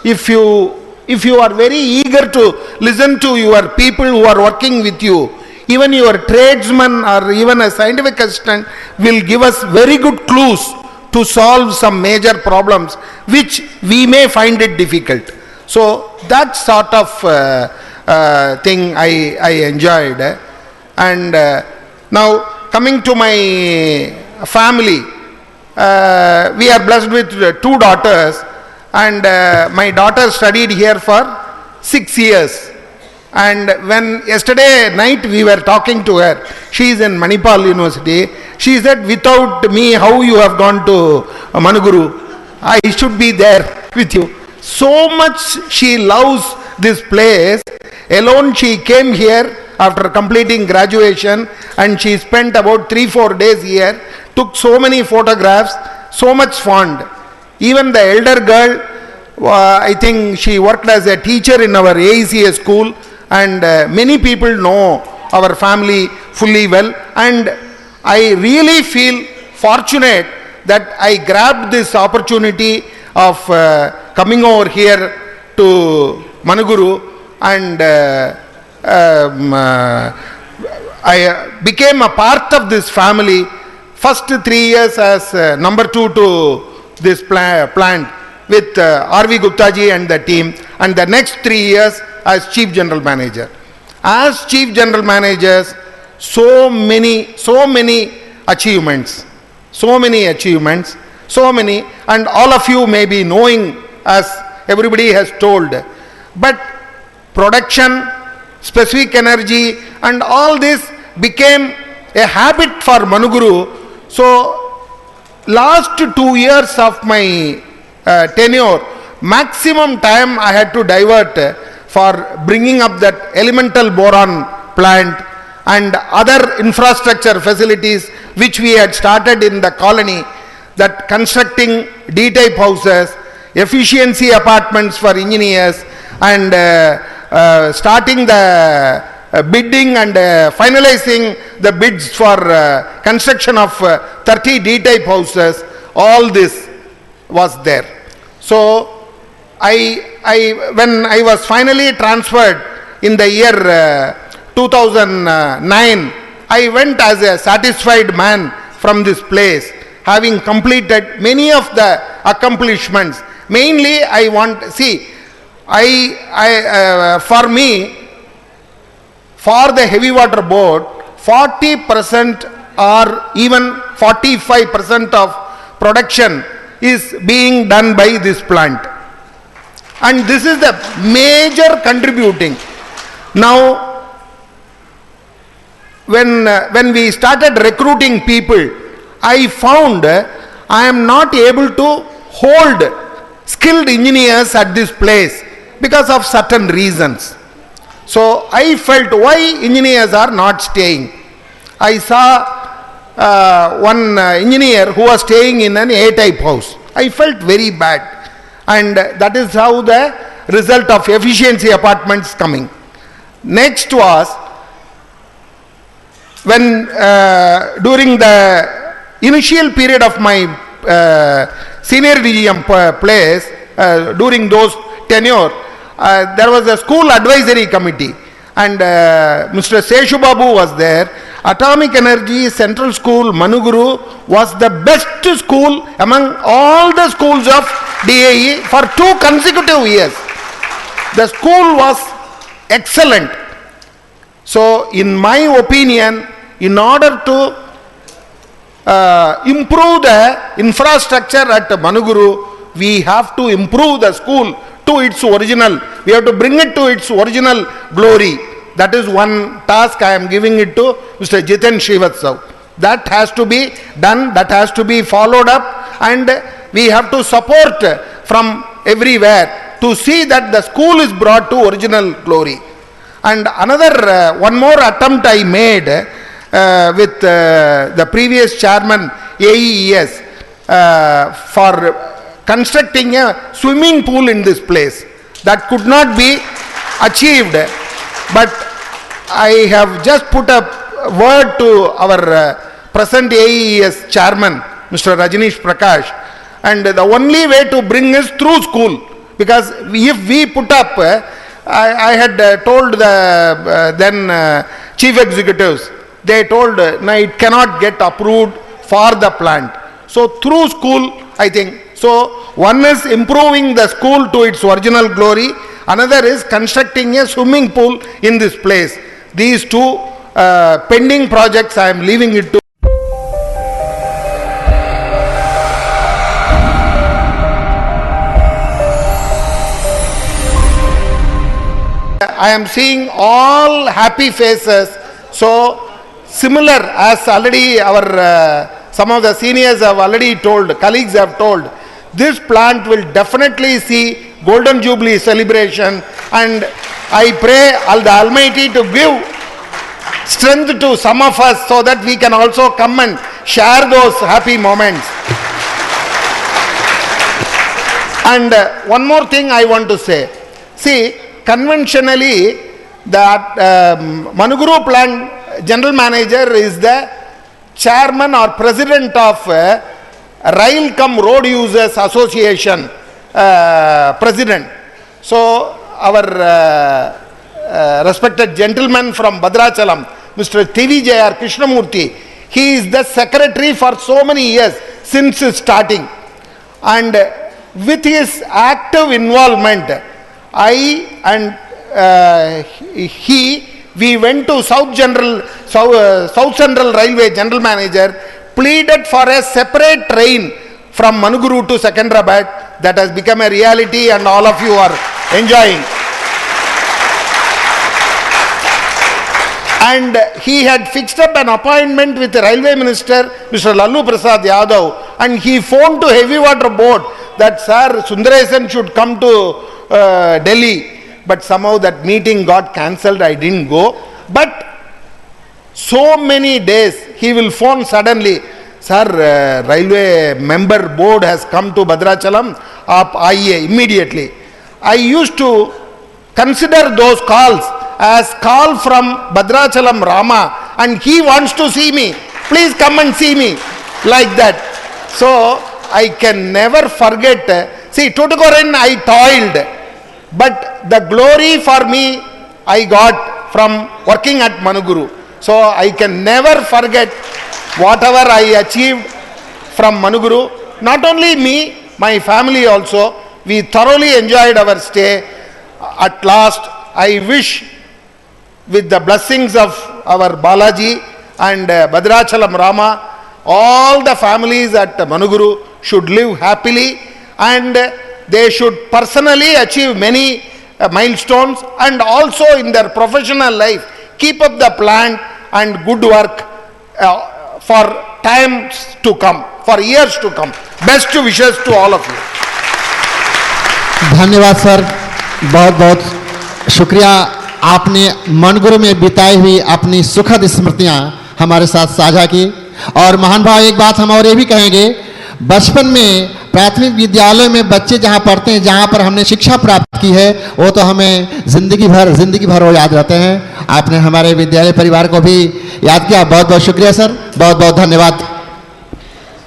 if you are very eager to listen to your people who are working with you, even your tradesman or even a scientific assistant will give us very good clues to solve some major problems which we may find it difficult. So that sort of thing I enjoyed. And now coming to my family, we are blessed with 2 daughters, and my daughter studied here for 6 years. And when yesterday night we were talking to her, she is in Manipal University, she said, without me, how you have gone to Manuguru? I should be there with you. So much she loves this place. Alone she came here after completing graduation, and she spent about 3-4 days here, took so many photographs, so much fond. Even the elder girl, I think she worked as a teacher in our AECA school, and many people know our family fully well, and I really feel fortunate that I grabbed this opportunity of coming over here to Manuguru, and I became a part of this family. First 3 years as number 2 to this plant with R.V. Guptaji and the team, and the next 3 years as Chief General Manager. As Chief General Managers, so many achievements, and all of you may be knowing, as everybody has told. But production, specific energy, and all this became a habit for Manuguru. So last 2 years of my tenure, maximum time I had to divert for bringing up that elemental boron plant and other infrastructure facilities which we had started in the colony, that constructing D-type houses, efficiency apartments for engineers, and starting the bidding and finalizing the bids for construction of 30 D-type houses. All this was there. So when I was finally transferred in the year 2009, I went as a satisfied man from this place, having completed many of the accomplishments. Mainly I want, see, for me, for the heavy water board, 40% or even 45% of production is being done by this plant. And this is the major contributing. Now, when we started recruiting people, I found I am not able to hold skilled engineers at this place because of certain reasons. So I felt why engineers are not staying. I saw one engineer who was staying in an A-type house. I felt very bad, and that is how the result of efficiency apartments coming. Next was when during the initial period of my senior DGM place, during those tenure, there was a school advisory committee, and Mr. Seshu Babu was there. Atomic Energy Central School Manuguru was the best school among all the schools of DAE for 2 consecutive years. The school was excellent. So in my opinion, in order to improve the infrastructure at Manuguru, we have to improve the school to its original. We have to bring it to its original glory. That is one task I am giving it to Mr. Jiten Srivatsav. That has to be done, that has to be followed up, and we have to support from everywhere to see that the school is brought to original glory. And another, one more attempt I made with the previous chairman AES for constructing a swimming pool in this place. That could not be achieved, but I have just put a word to our present AES chairman, Mr. Rajneesh Prakash, and the only way to bring is through school, because if we put up, I had told the then chief executives, they told no, it cannot get approved for the plant. So through school, I think. So one is improving the school to its original glory, another is constructing a swimming pool in this place. These two pending projects I am leaving it to. I am seeing all happy faces. So similar as already our some of the seniors have already told, colleagues have told, this plant will definitely see Golden Jubilee celebration, and I pray the Almighty to give strength to some of us so that we can also come and share those happy moments. And one more thing I want to say. See, conventionally, that Manuguru plant general manager is the chairman or president of Rail Cum Road Users Association president. So our respected gentleman from Bhadrachalam, Mr. TVJR Krishnamurthy, he is the secretary for so many years since starting, and with his active involvement, I and we went to South Central Railway General Manager, pleaded for a separate train from Manuguru to Secunderabad. That has become a reality, and all of you are enjoying. And he had fixed up an appointment with the Railway Minister, Mr. Lallu Prasad Yadav, and he phoned to Heavy Water Board that, sir, Sundaresan should come to Delhi. But somehow that meeting got cancelled, I didn't go. But so many days he will phone suddenly, sir, railway member board has come to Bhadrachalam, of IEA immediately. I used to consider those calls as call from Bhadrachalam Rama, and he wants to see me. Please come and see me, like that. So I can never forget. See, Tuticorin I toiled, but the glory for me I got from working at Manuguru. So I can never forget whatever I achieved from Manuguru. Not only me, my family also, we thoroughly enjoyed our stay. At last, I wish, with the blessings of our Balaji and Bhadrachalam Rama, all the families at Manuguru should live happily, and they should personally achieve many milestones, and also in their professional life keep up the plan and good work for times to come, for years to come. Best wishes to all of you. धन्यवाद sir, बहुत बहुत शुक्रिया। आपने मनगुरु में बिताई हुई अपनी सुखद स्मृतियां हमारे साथ साझा की। और महान भाव, एक बात हम और ये भी कहेंगे, बचपन में प्राथमिक विद्यालय में बच्चे जहां पढ़ते हैं, जहां पर हमने शिक्षा प्राप्त की है, वो तो हमें जिंदगी भर वो याद रहते हैं। आपने हमारे विद्यालय परिवार को भी याद किया, बहुत बहुत शुक्रिया सर, बहुत बहुत धन्यवाद।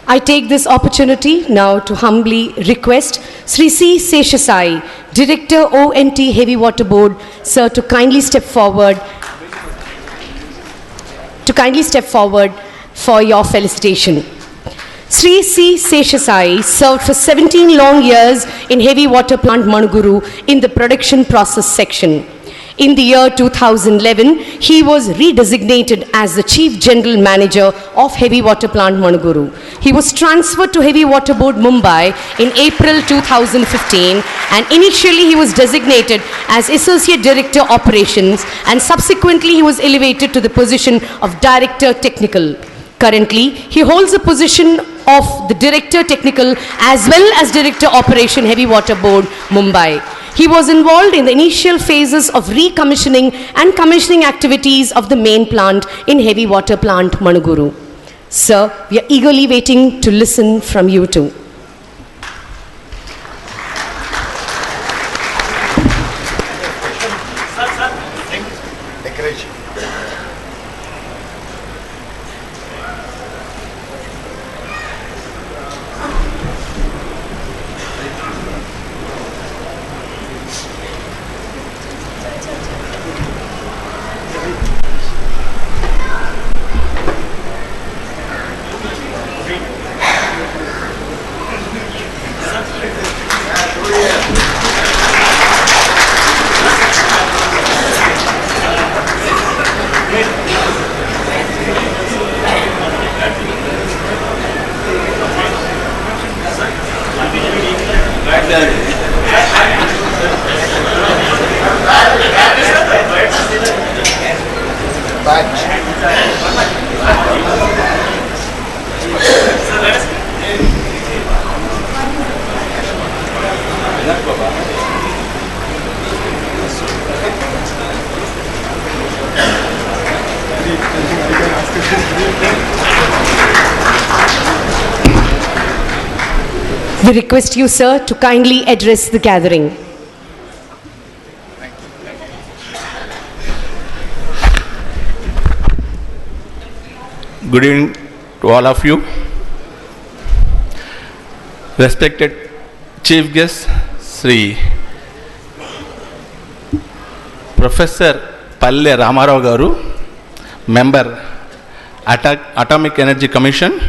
I take this opportunity now to humbly request Sri C. Seshasai, Director ONT Heavy Water Board, sir, to kindly step forward for your felicitation. Sri C. Seshasai served for 17 long years in Heavy Water Plant Manuguru in the production process section. In the year 2011, he was redesignated as the Chief General Manager of Heavy Water Plant Manuguru. He was transferred to Heavy Water Board Mumbai in April 2015, and initially he was designated as Associate Director Operations, and subsequently he was elevated to the position of Director Technical. Currently, he holds the position of the Director Technical as well as Director Operation Heavy Water Board Mumbai. He was involved in the initial phases of recommissioning and commissioning activities of the main plant in Heavy Water Plant Manuguru. Sir, we are eagerly waiting to listen from you too. We request you, sir, to kindly address the gathering. Good evening to all of you. Respected Chief Guest, Sri Professor Palle Ramarao Garu, Member, Atomic Energy Commission,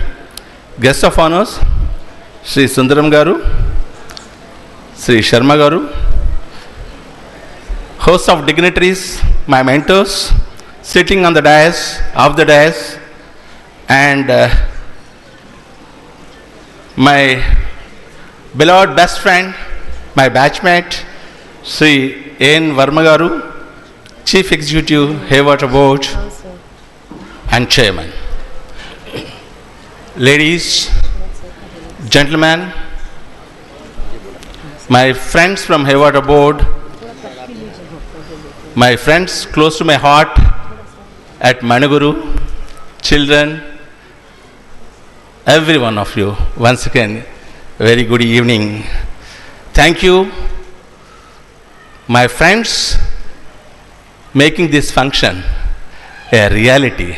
Guest of Honors, Sri Sundaram Garu, Sri Sharma Garu, host of dignitaries, my mentors, sitting on the dais, off the dais, and my beloved best friend, my batchmate, Sri N. Varma Garu, Chief Executive, Heavy Water Board, and Chairman. Ladies, gentlemen, my friends from Heavy Water Board, my friends close to my heart at Manuguru, children, every one of you, once again, very good evening. thank you, my friends, making this function a reality.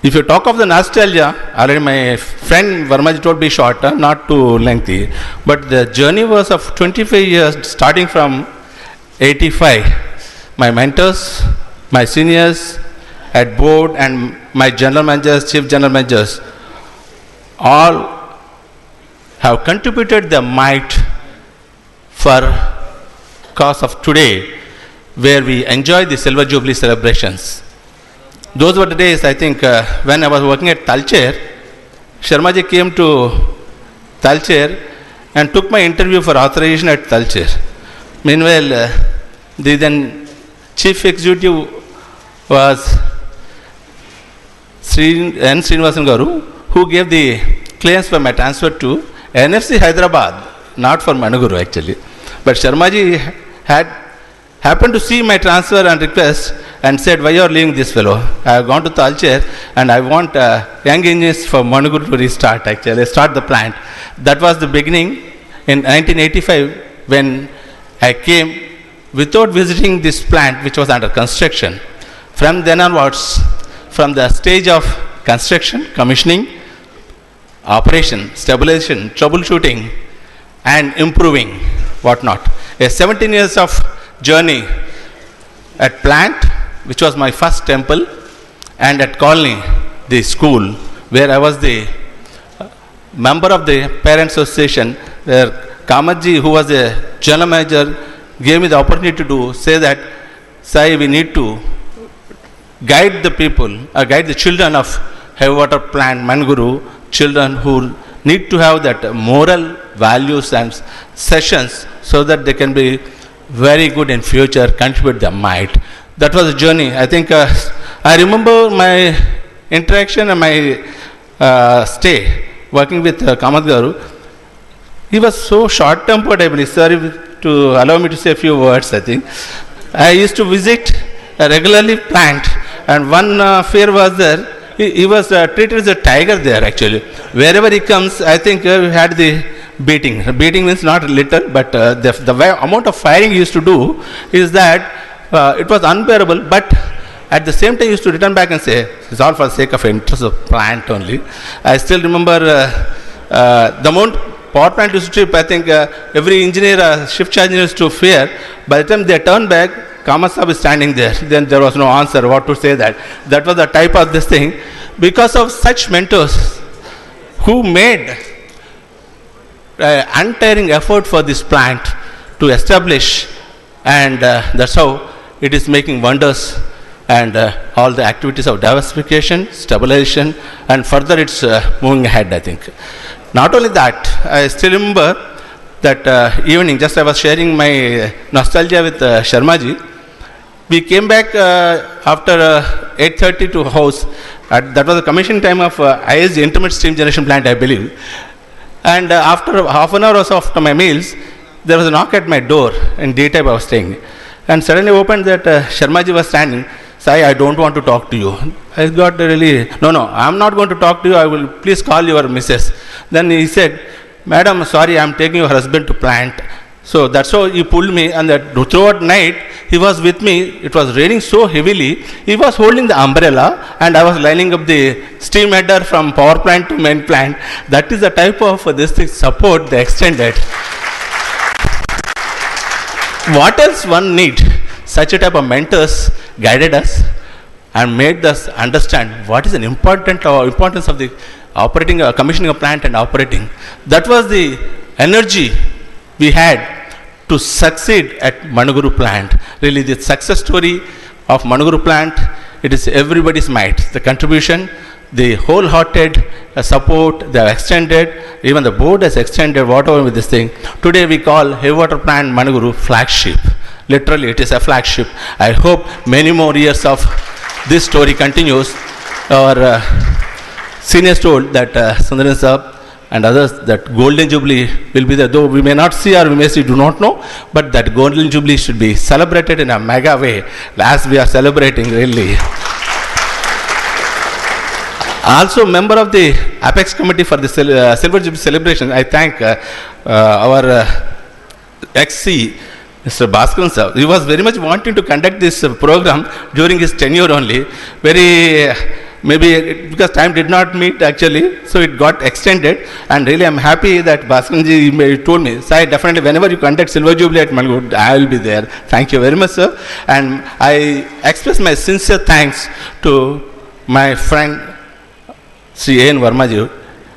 If you talk of the nostalgia, already my friend Varmaji told me short, not too lengthy, but the journey was of 25 years, starting from 85. My mentors, my seniors at board, and my general managers, chief general managers, all have contributed their might for cause of today, where we enjoy the Silver Jubilee celebrations. Those were the days, I think, when I was working at Talcher. Sharmaji came to Talcher and took my interview for authorization at Talcher. Meanwhile, the then chief executive was N. Srinivasan Garu, who gave the clearance for my transfer to NFC Hyderabad, not for Manuguru actually. But Sharmaji had happened to see my transfer and request and said, why you are leaving this fellow? I have gone to Talcher and I want young engineers for Manuguru to restart actually, start the plant. That was the beginning in 1985 when I came without visiting this plant which was under construction. From then onwards, from the stage of construction, commissioning, operation, stabilization, troubleshooting, and improving, whatnot. A 17 years of journey at plant, which was my first temple, and at colony, the school, where I was the member of the parents association, where Kamaji, who was the general manager, gave me the opportunity to say that, Sai, we need to guide the people, guide the children of heavy water plant, Manuguru, children who need to have that moral values and sessions so that they can be very good in future, contribute their might. That was a journey. I think I remember my interaction and my stay working with Kamath Garu. He was so short-tempered, I believe. Sorry to allow me to say a few words, I think. I used to visit regularly plant, and one fair was there. He was treated as a tiger there actually. Wherever he comes, I think we had the beating. Beating means not little, but the amount of firing he used to do is that it was unbearable, but at the same time he used to return back and say, it's all for the sake of interest of plant only. I still remember the amount power plant used to trip, I think every engineer, shift charge engineer used to fear. By the time they turned back, Kamasab is standing there. Then there was no answer what to say that. That was the type of this thing. Because of such mentors who made untiring effort for this plant to establish, and that's how it is making wonders, and all the activities of diversification, stabilization, and further it's moving ahead, I think. Not only that, I still remember that evening, just I was sharing my nostalgia with Sharmaji. We came back after 8:30 to house. That was the commissioning time of ISG intermediate steam generation plant, I believe. And after half an hour or so after my meals, there was a knock at my door. In daytime I was staying. And suddenly opened that Sharmaji was standing. Sai, I don't want to talk to you. I got really, no, I'm not going to talk to you. I will please call your missus. Then he said, Madam, sorry, I'm taking your husband to plant. So that's how he pulled me, and that throughout night he was with me. It was raining so heavily. He was holding the umbrella, and I was lining up the steam header from power plant to main plant. That is the type of this thing support they extended. What else one need? Such a type of mentors guided us and made us understand what is an importance of the operating, commissioning a plant and operating. That was the energy we had to succeed at Manuguru plant. Really, the success story of Manuguru plant, it is everybody's might. The contribution, the wholehearted support they have extended, even the board has extended whatever with this thing. Today we call heavy water plant Manuguru flagship. Literally, it is a flagship. I hope many more years of this story continues. Our seniors told that Sundaran sir and others that Golden Jubilee will be there, though we may not see or we may see, do not know, but that Golden Jubilee should be celebrated in a mega way as we are celebrating really. Also member of the Apex committee for the Silver Jubilee celebration. I thank our XC, Mr. Bhaskaran sir. He was very much wanting to conduct this program during his tenure only. Very because time did not meet actually, so it got extended. And really, I'm happy that Bhaskaranji told me, Sai, definitely whenever you conduct Silver Jubilee at Mangalore, I will be there. Thank you very much, sir. And I express my sincere thanks to my friend Sri N. Vermaji.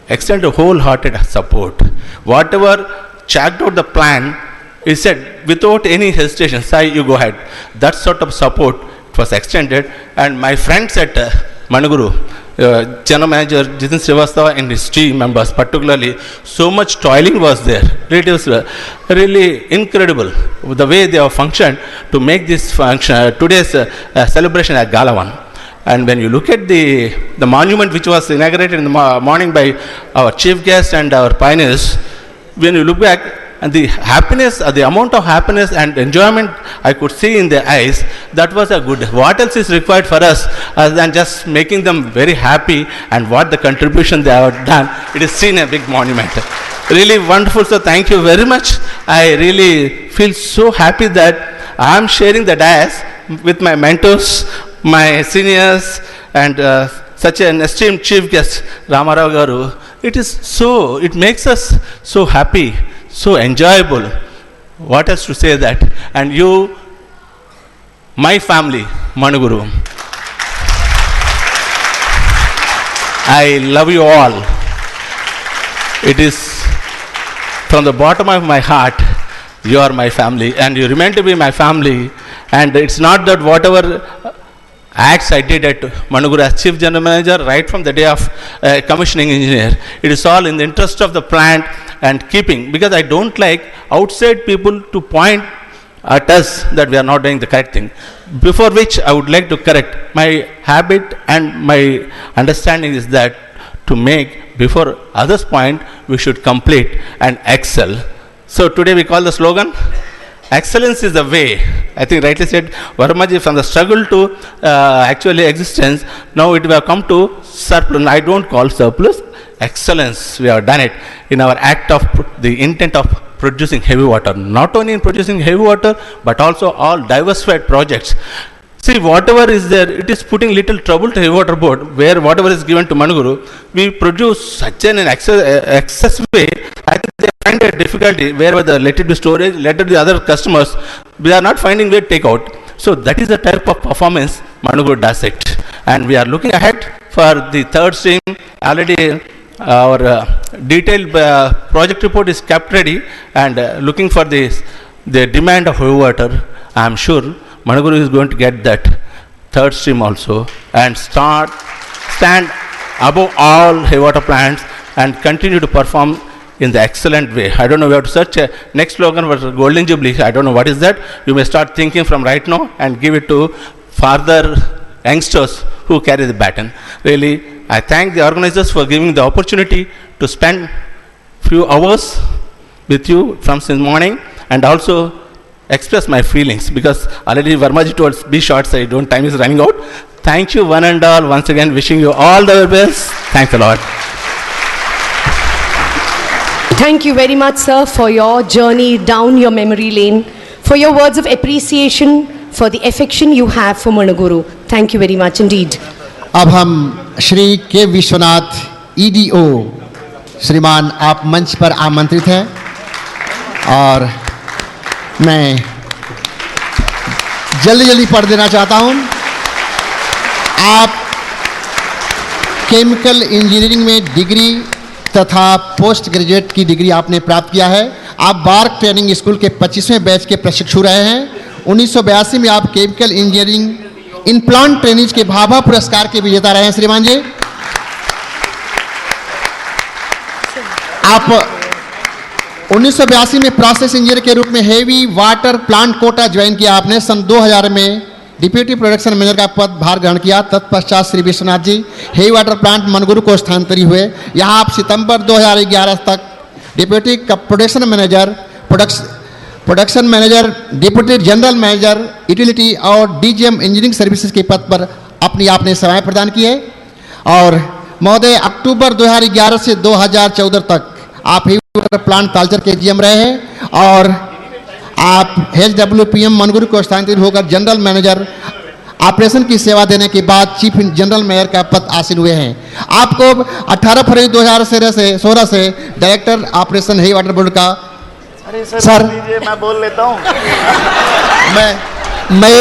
Extend a wholehearted support. Whatever checked out the plan, he said without any hesitation, Sai, you go ahead. That sort of support was extended. And my friends at Managuru, General Manager Jitin Srivastava and his team members particularly, so much toiling was there. It was really incredible the way they have functioned to make this function, today's celebration a gala one. And when you look at the monument which was inaugurated in the morning by our chief guest and our pioneers, when you look back, and the happiness, the amount of happiness and enjoyment I could see in their eyes, that was a good. What else is required for us other than just making them very happy, and what the contribution they have done, it is seen a big monument. Really wonderful, so thank you very much. I really feel so happy that I am sharing the dais with my mentors, my seniors, and such an esteemed chief guest, Ramarao Garu. It makes us so happy, so enjoyable. What else to say that? And you, my family, Managuru, I love you all. It is from the bottom of my heart, you are my family, and you remain to be my family. And it's not that whatever acts I did at Managuru as Chief General Manager, right from the day of commissioning engineer, it is all in the interest of the plant and keeping, because I don't like outside people to point at us that we are not doing the correct thing. Before which I would like to correct. My habit and my understanding is that to make, before others point, we should complete and excel. So today we call the slogan, excellence is the way. I think rightly said, Varmaji, from the struggle to actually existence, now it will have come to surplus. I don't call surplus, excellence. We have done it in our act of the intent of producing heavy water. Not only in producing heavy water, but also all diversified projects. See, whatever is there, it is putting little trouble to heavy water board, where whatever is given to Managuru, we produce such an excess way. I think they find a difficulty wherever the let it be storage, let it be other customers, we are not finding way to take out. So that is the type of performance Managuru does it. And we are looking ahead for the third stream. Already our detailed project report is kept ready, and looking for the demand of heavy water. I am sure Managuru is going to get that third stream also and stand above all heavy water plants and continue to perform in the excellent way. I don't know, we have to search a next slogan for Golden Jubilee. I don't know what is that. You may start thinking from right now and give it to further youngsters who carry the baton. Really, I thank the organizers for giving the opportunity to spend few hours with you from since morning, and also express my feelings, because already Vermaji told be short, so time is running out. Thank you one and all, once again wishing you all the best. Thanks a lot. Thank you very much, sir, for your journey down your memory lane, for your words of appreciation, for the affection you have for Managuru. Thank you very much indeed. अब हम श्री के Vishwanath EDO श्रीमान आप मंच पर आमंत्रित हैं, और मैं जल्दी पढ़ देना चाहता हूं। आप केमिकल इंजीनियरिंग में डिग्री तथा पोस्ट ग्रेजुएट की डिग्री आपने प्राप्त किया है। आप बार्क ट्रेनिंग स्कूल के 25वें बैच के प्रशिक्षु रहे हैं। 1982 में आप chemical engineering in plant training के भाभा पुरस्कार के विजेता रहे हैं श्रीमान जी। आप 1982 में प्रोसेस इंजीनियर के रूप में heavy water plant Kota join किया आपने। सन 2000 में डिप्यूटी प्रोडक्शन मैनेजर का पद भार ग्रहण किया। तत्पश्चात Shri Vishwanath ji heavy water plant मनगुरु को स्थानांतरित हुए। यहाँ आप सितंबर 2011 तक deputy production manager, deputy general manager utility और डीजीएम इंजीनियरिंग सर्विसेज के पद पर अपनी आपने सेवाएं प्रदान की है। और महोदय, अक्टूबर 2011 से 2014 तक आप हेवी वाटर प्लांट तालचर के जीएम रहे हैं और आप HWPM मनगुरु को स्थानांतरित होकर जनरल मैनेजर ऑपरेशन की सेवा देने के बाद चीफ जनरल मैनेजर का पद हासिल हुए हैं। आपको 18 फरवरी 2016 से director operation heavy water board का सर मैं बोल लेता हूँ। मैं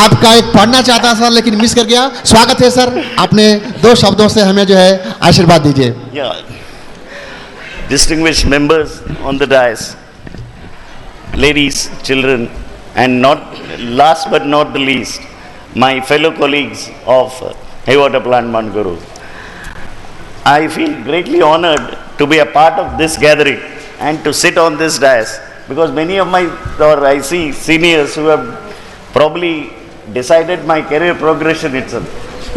आपका एक पढ़ना चाहता सर, लेकिन मिस कर गया। स्वागत है सर, अपने 2 शब्दों से हमें जो है आशीर्वाद दीजिए। Distinguished members on the dais, ladies, children, and not last but not the least, my fellow colleagues of Heavy Water Plant Manuguru. I feel greatly honored to be a part of this gathering and to sit on this dais, because many of I see seniors who have probably decided my career progression itself.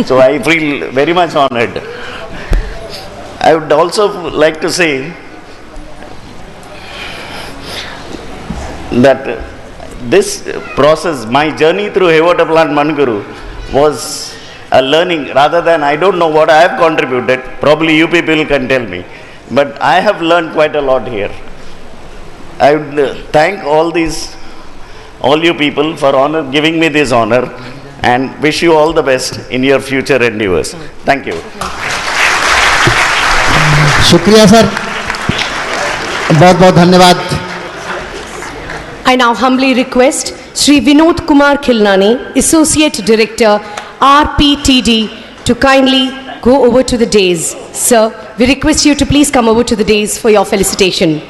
So I feel very much honored. I would also like to say that this process, my journey through Heavy Water Plant Manuguru, was a learning rather than, I don't know what I have contributed, probably you people can tell me, but I have learned quite a lot here. I would thank all you people for giving me this honor, and wish you all the best in your future endeavors. Thank you. शुक्रिया sir, बहुत बहुत धन्यवाद। I now humbly request Sri Vinod Kumar Khilnani, Associate Director, RPTD, to kindly go over to the dais. Sir, we request you to please come over to the dais for your felicitation.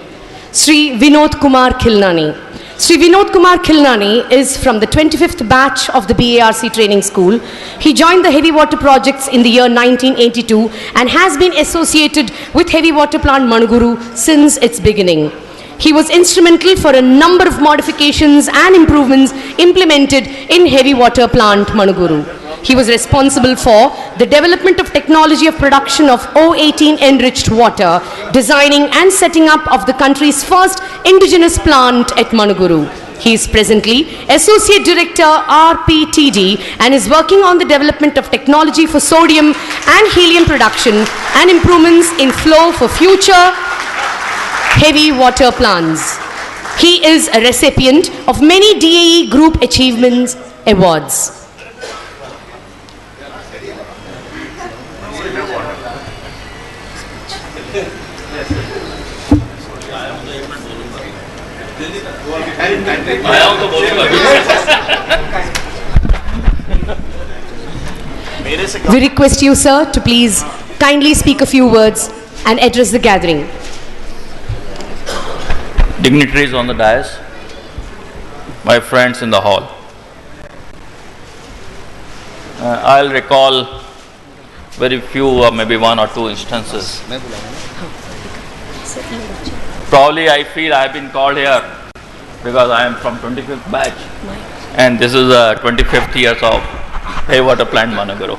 Sri Vinod Kumar Khilnani. Sri Vinod Kumar Khilnani is from the 25th batch of the BARC training school. He joined the heavy water projects in the year 1982 and has been associated with Heavy Water Plant Manuguru since its beginning. He was instrumental for a number of modifications and improvements implemented in Heavy Water Plant Manuguru. He was responsible for the development of technology of production of O18 enriched water, designing and setting up of the country's first indigenous plant at Manuguru. He is presently Associate Director RPTD and is working on the development of technology for sodium and helium production and improvements in flow for future heavy water plants. He is a recipient of many DAE Group Achievements Awards. We request you, sir, to please kindly speak a few words and address the gathering. Dignitaries on the dais, my friends in the hall. I'll recall very few or maybe 1 or 2 instances. Probably I feel I have been called here because I am from 25th batch and this is the 25th years of Heavy Water Plant Manuguru.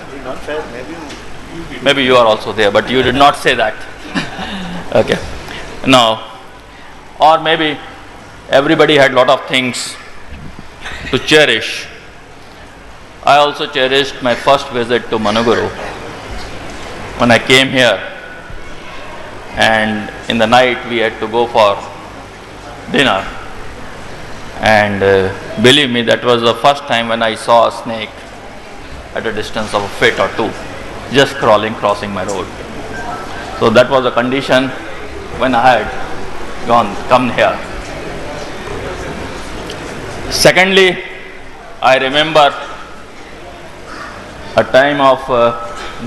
Maybe you are also there, but you did not say that. Okay. Now, or maybe everybody had lot of things to cherish. I also cherished my first visit to Manuguru when I came here, and in the night we had to go for dinner, and believe me, that was the first time when I saw a snake at a distance of a foot or 2 just crossing my road. So that was a condition when I had come here. Secondly, I remember a time of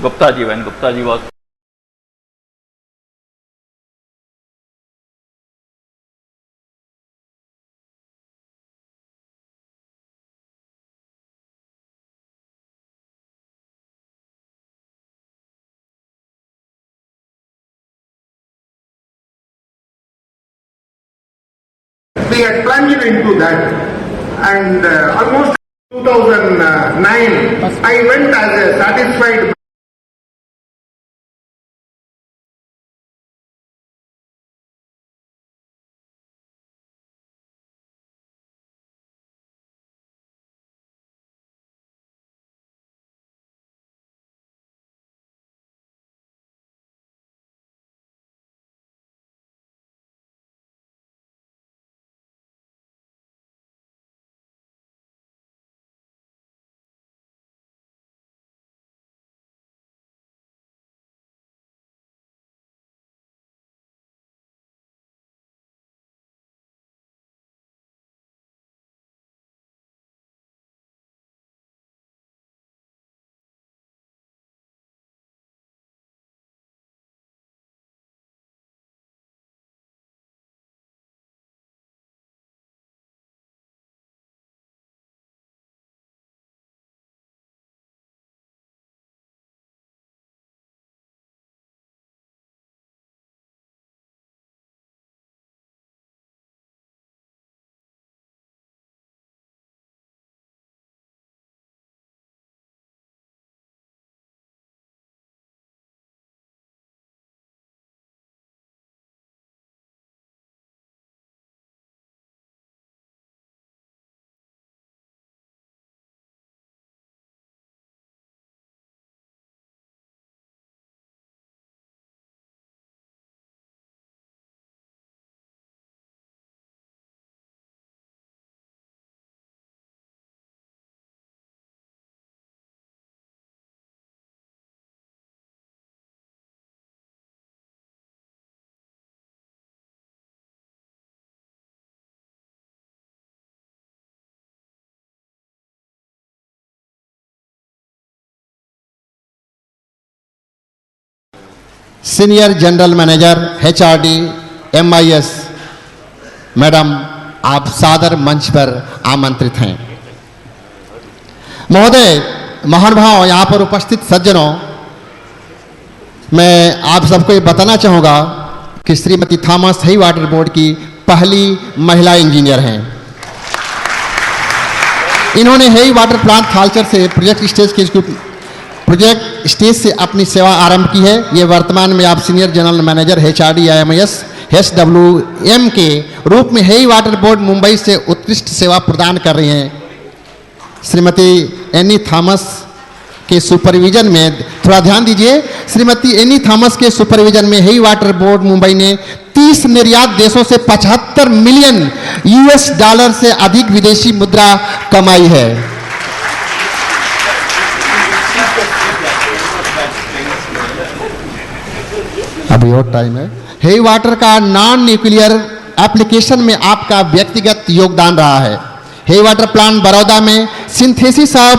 Gupta ji, when Gupta ji was we had plunged into that, and almost 2009 I went as a satisfied senior general manager HRD MIS madam, आप सादर मंच पर आमंत्रित हैं। महोदय, महानुभाव, यहाँ पर उपस्थित सज्जनों, मैं आप सबको ये बताना चाहूँगा कि श्रीमती थॉमस हेई वाटर बोर्ड की पहली महिला इंजीनियर हैं। इन्होंने हेई वाटर प्लांट थालचर से प्रोजेक्ट स्टेज से अपनी सेवा आरंभ की है। ये वर्तमान में आप senior general manager HRD IMS SWM के रूप में हेई वाटर बोर्ड मुंबई से उत्कृष्ट सेवा प्रदान कर रही हैं। श्रीमती एनी थॉमस के सुपरविजन में, थोड़ा ध्यान दीजिए, श्रीमती एनी थॉमस के सुपरविजन में हेई वाटर बोर्ड मुंबई ने 30 निर्यात देशों से 75 मिलियन $US से अधिक विदेशी मुद्रा कमाई है। अभी और टाइम है। हेई वाटर का नॉन न्यूक्लियर एप्लीकेशन में आपका व्यक्तिगत योगदान रहा है। हेई वाटर प्लांट बड़ौदा में सिंथेसिस ऑफ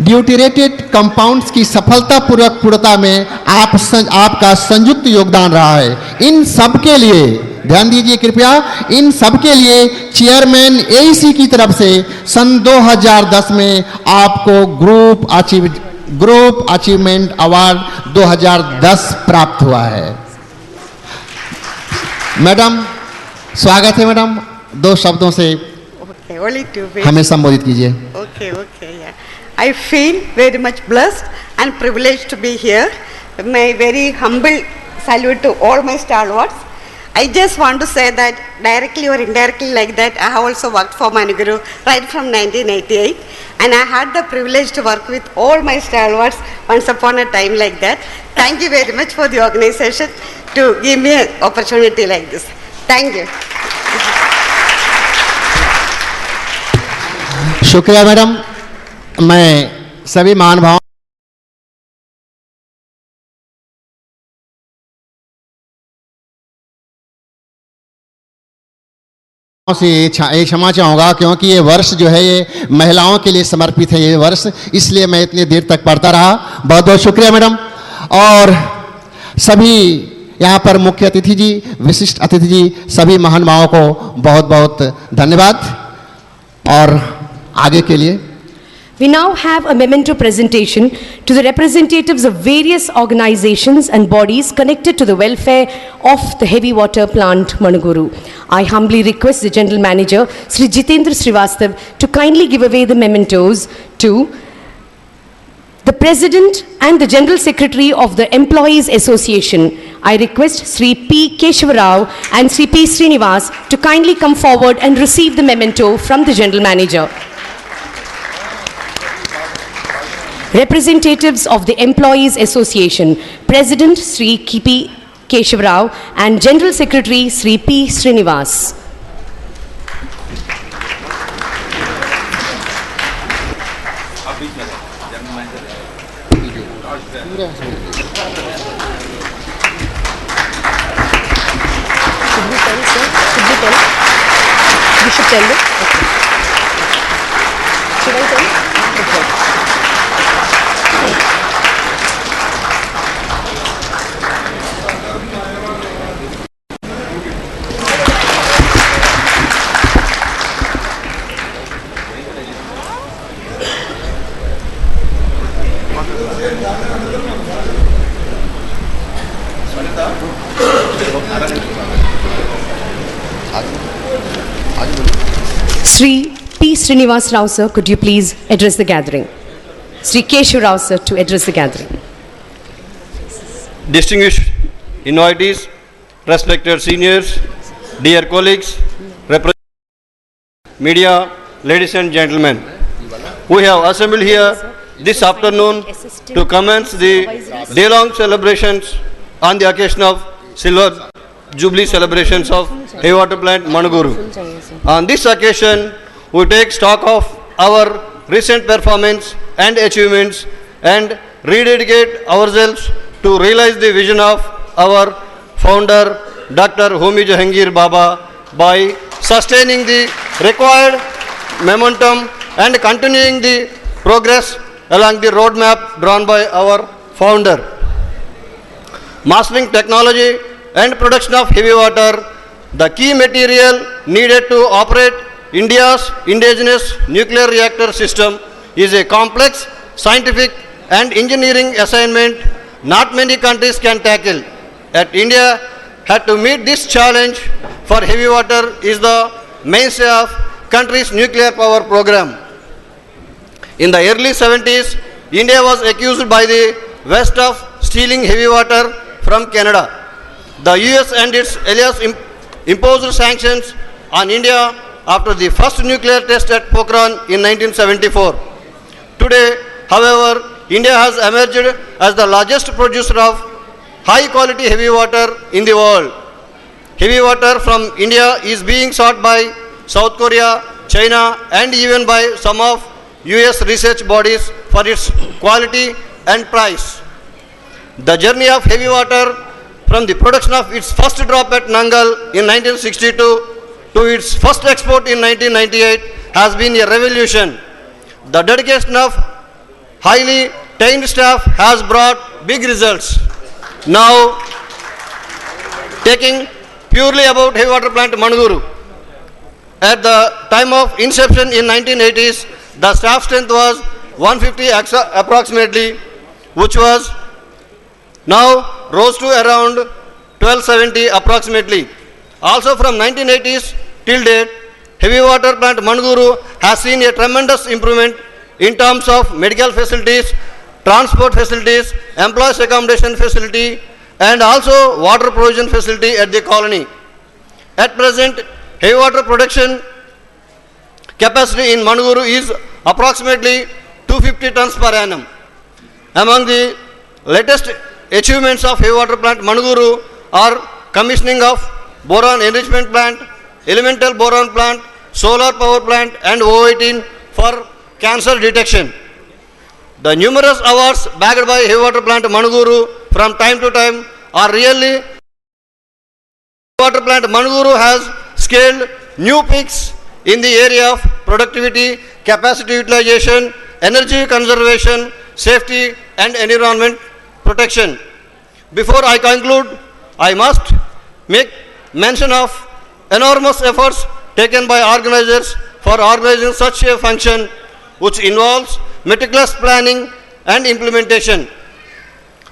ड्यूटेरेटेड कंपाउंड्स की सफलतापूर्वक पूर्णता में आपका संयुक्त योगदान रहा है। इन सब के लिए ध्यान दीजिए कृपया, इन सब के लिए चेयरमैन AEC की तरफ से सन 2010 में आपको ग्रुप अचीवमेंट अवार्ड 2010 प्राप्त हुआ है। मैडम, स्वागत है मैडम। 2 शब्दों से हमें संबोधित कीजिए। I feel very much blessed and privileged to be here. My very humble salute to all my stalwarts. I just want to say that directly or indirectly like that, I have also worked for Manuguru right from 1988, and I had the privilege to work with all my stalwarts once upon a time like that. Thank you very much for the organization to give me an opportunity like this. Thank you. शुक्रिया madam. मैं सभी महानुभावों से क्षमा चाहूँगा, क्योंकि ये वर्ष जो है ये महिलाओं के लिए समर्पित है, ये वर्ष, इसलिए मैं इतनी देर तक पढ़ता रहा। बहुत बहुत शुक्रिया मैडम। और सभी यहाँ पर मुख्य अतिथि जी, विशिष्ट अतिथि जी, सभी महानुभावों को बहुत बहुत धन्यवाद। और आगे के लिए We now have a memento presentation to the representatives of various organizations and bodies connected to the welfare of the heavy water plant Manuguru. I humbly request the General Manager, Sri Jitendra Srivastav, to kindly give away the mementos to the President and the General Secretary of the Employees Association. I request Sri P. Keshavarao and Sri P. Srinivas to kindly come forward and receive the memento from the General Manager. Representatives of the Employees Association, President Sri P. Keshavarao and General Secretary Sri P. Srinivas. You should tell them. Should I tell? Okay. Sri P. Srinivas Rao sir, could you please address the gathering? Sri Keshav Rao sir to address the gathering. Distinguished invitees, respected seniors, dear colleagues, media, ladies and gentlemen, we have assembled here this afternoon to commence the day-long celebrations on the occasion of Silver Jubilee celebrations of Heavy Water Plant Manuguru. On this occasion, we take stock of our recent performance and achievements and rededicate ourselves to realize the vision of our founder, Dr. Homi Jahangir Baba, by sustaining the required momentum and continuing the progress along the roadmap drawn by our founder. mastering technology and production of heavy water, the key material needed to operate India's indigenous nuclear reactor system is a complex scientific and engineering assignment not many countries can tackle. Yet India had to meet this challenge, for heavy water is the mainstay of country's nuclear power program. In the early 70s, India was accused by the West of stealing heavy water from Canada. The US and its allies imposed sanctions on India after the first nuclear test at Pokhran in 1974. Today, however, India has emerged as the largest producer of high-quality heavy water in the world. Heavy water from India is being sought by South Korea, China, and even by some of US research bodies for its quality and price. The journey of heavy water from the production of its first drop at Nangal in 1962 to its first export in 1998 has been a revolution. The dedication of highly trained staff has brought big results. Now, taking purely about heavy water plant Manuguru. At the time of inception in 1980s, the staff strength was 150 approximately, which was now rose to around 1270 approximately. Also from 1980s till date, heavy water plant Manuguru has seen a tremendous improvement in terms of medical facilities, transport facilities, employees accommodation facility, and also water provision facility at the colony. At present, heavy water production capacity in Manuguru is approximately 250 tons per annum. Among the latest achievements of heavy water plant Manuguru are commissioning of boron enrichment plant, elemental boron plant, solar power plant, and O18 for cancer detection. The numerous awards backed by heavy water plant Manuguru from time to time are really. Water plant Manuguru has scaled new peaks in the area of productivity, capacity utilization, energy conservation, safety, and environment protection. Before I conclude, I must make mention of enormous efforts taken by organizers for organizing such a function, which involves meticulous planning and implementation.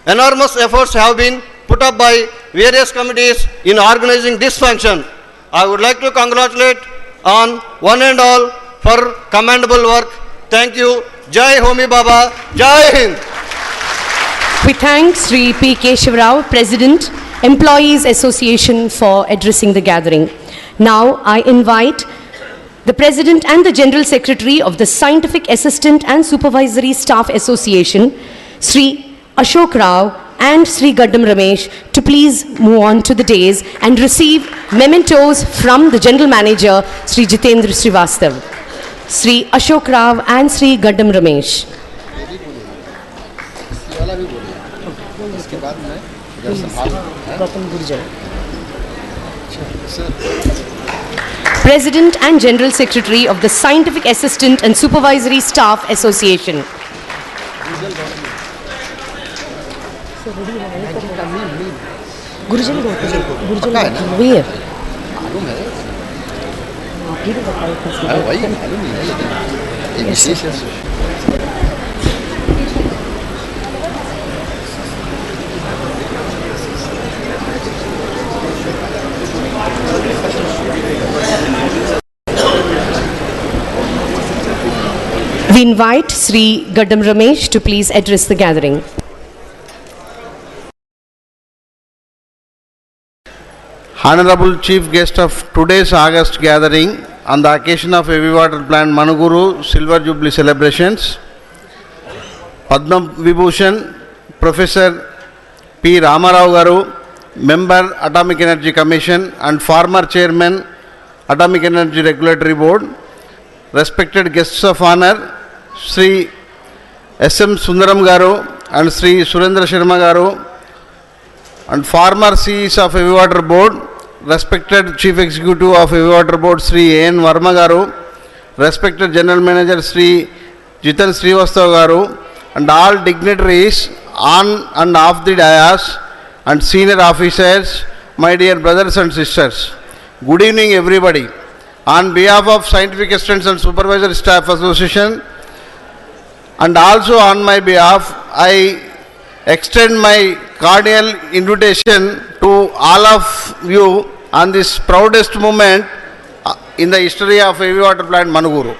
Enormous efforts have been put up by various committees in organizing this function. I would like to congratulate on one and all for commendable work. Thank you. Jai Homi Baba. Jai Hind. We thank Sri P. Keshavarao, President, Employees Association, for addressing the gathering. Now I invite the President and the General Secretary of the Scientific Assistant and Supervisory Staff Association, Sri Ashok Rao and Sri Gaddam Ramesh, to please move on to the dais and receive mementos from the General Manager, Sri Jitendra Srivastav. Sri Ashok Rao and Sri Gaddam Ramesh. President and General Secretary of the Scientific Assistant and Supervisory Staff Association. We invite Sri Gaddam Ramesh to please address the gathering. Honorable Chief Guest of today's August gathering on the occasion of Heavy Water Plant Manuguru Silver Jubilee celebrations, Padma Vibhushan Professor P. Ramarao Garu, Member Atomic Energy Commission and former Chairman Atomic Energy Regulatory Board, respected guests of honor, Sri S.M. Sundaram Garu and Sri Surendra Sharma Garu, and former CEs of Heavy Water Board, respected Chief Executive of Heavy Water Board Sri A.N. Varma Garu, respected General Manager Sri Jitan Srivastav Garu, and all dignitaries on and off the dais, and senior officers, my dear brothers and sisters. Good evening, everybody. On behalf of Scientific Assistants and Supervisor Staff Association, and also on my behalf, I extend my cordial invitation to all of you on this proudest moment in the history of Heavy Water Plant Manuguru.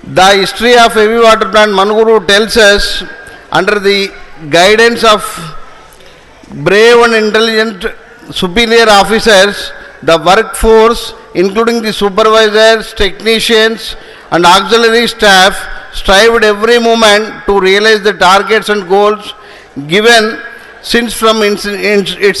The history of Heavy Water Plant Manuguru tells us, under the guidance of brave and intelligent superior officers, the workforce, including the supervisors, technicians, and auxiliary staff, strived every moment to realize the targets and goals given since from its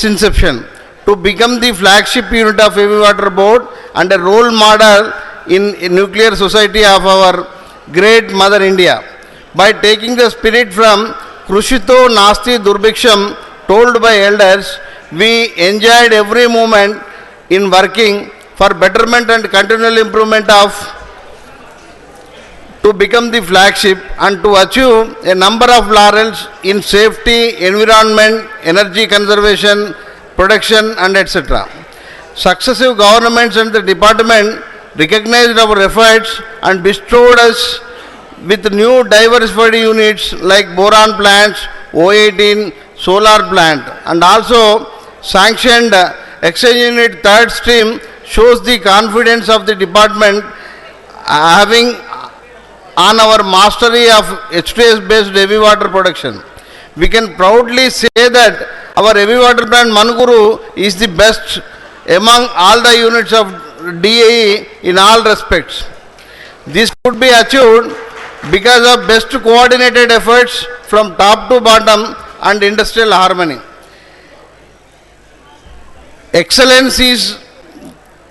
inception, to become the flagship unit of Heavy Water Board and a role model in nuclear society of our great Mother India. By taking the spirit from Krushito Nasti Durbhiksham told by elders, we enjoyed every moment in working for betterment and continual improvement to become the flagship and to achieve a number of laurels in safety, environment, energy conservation, protection, and etc. Successive governments and the department recognized our efforts and bestowed us with new diversified units like boron plants, O18, solar plant, and also sanctioned exchange unit third stream shows the confidence of the department having on our mastery of H2S based heavy water production. We can proudly say that our heavy water plant Manuguru is the best among all the units of DAE in all respects. This could be achieved because of best coordinated efforts from top to bottom and industrial harmony. Excellence is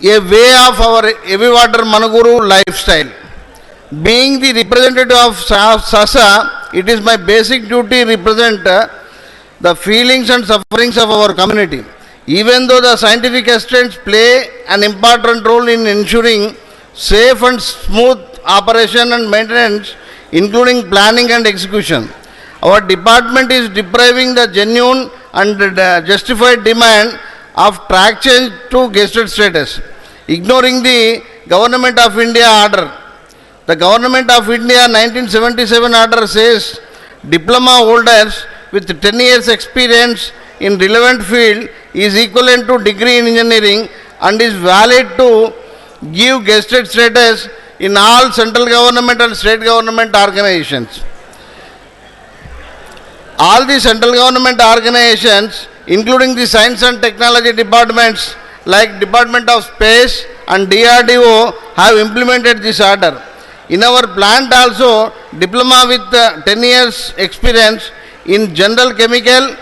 a way of our heavy water Manuguru lifestyle. Being the representative of SASA, it is my basic duty to represent the feelings and sufferings of our community. Even though the scientific assistants play an important role in ensuring safe and smooth operation and maintenance, including planning and execution, our department is depriving the genuine and justified demand of track change to gazetted status, ignoring the Government of India order. The Government of India 1977 order says diploma holders with 10 years experience in relevant field is equivalent to degree in engineering and is valid to give gazetted status in all central government and state government organizations. All the central government organizations, including the science and technology departments like Department of Space and DRDO, have implemented this order. In our plant also, diploma with 10 years experience in general chemical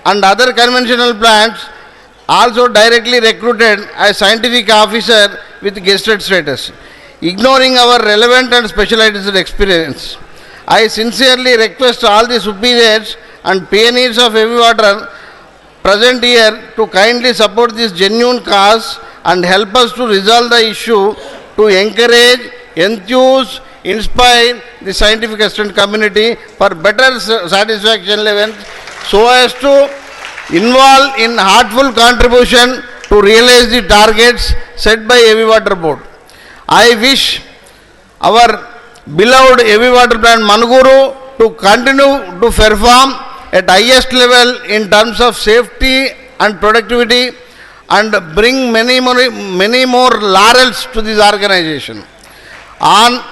and other conventional plants also directly recruited as scientific officer with gazetted status, ignoring our relevant and specialized experience. I sincerely request all the superiors and pioneers of heavy water present here to kindly support this genuine cause and help us to resolve the issue, to encourage, enthuse, inspire the scientific assistant community for better satisfaction levels, so as to involve in heartful contribution to realize the targets set by Heavy Water Board. I wish our beloved Heavy Water Plant Manuguru to continue to perform at highest level in terms of safety and productivity and bring many more laurels to this organization. On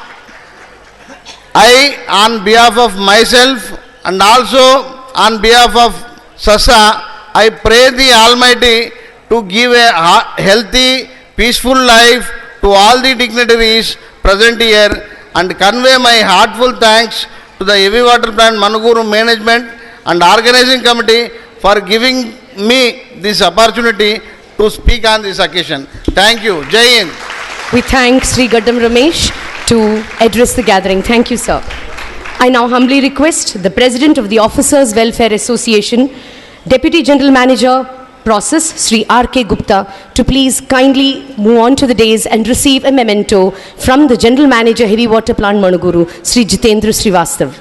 behalf of myself and also on behalf of SASA, I pray the Almighty to give a healthy, peaceful life to all the dignitaries present here and convey my heartful thanks to the Heavy Water Plant Manuguru management and organizing committee for giving me this opportunity to speak on this occasion. Thank you. Jai Hind. We thank Sri Gaddam Ramesh to address the gathering. Thank you, sir. I now humbly request the President of the Officers Welfare Association, Deputy General Manager, Process, Sri R.K. Gupta, to please kindly move on to the dais and receive a memento from the General Manager, Heavy Water Plant Manuguru, Sri Jitendra Srivastav.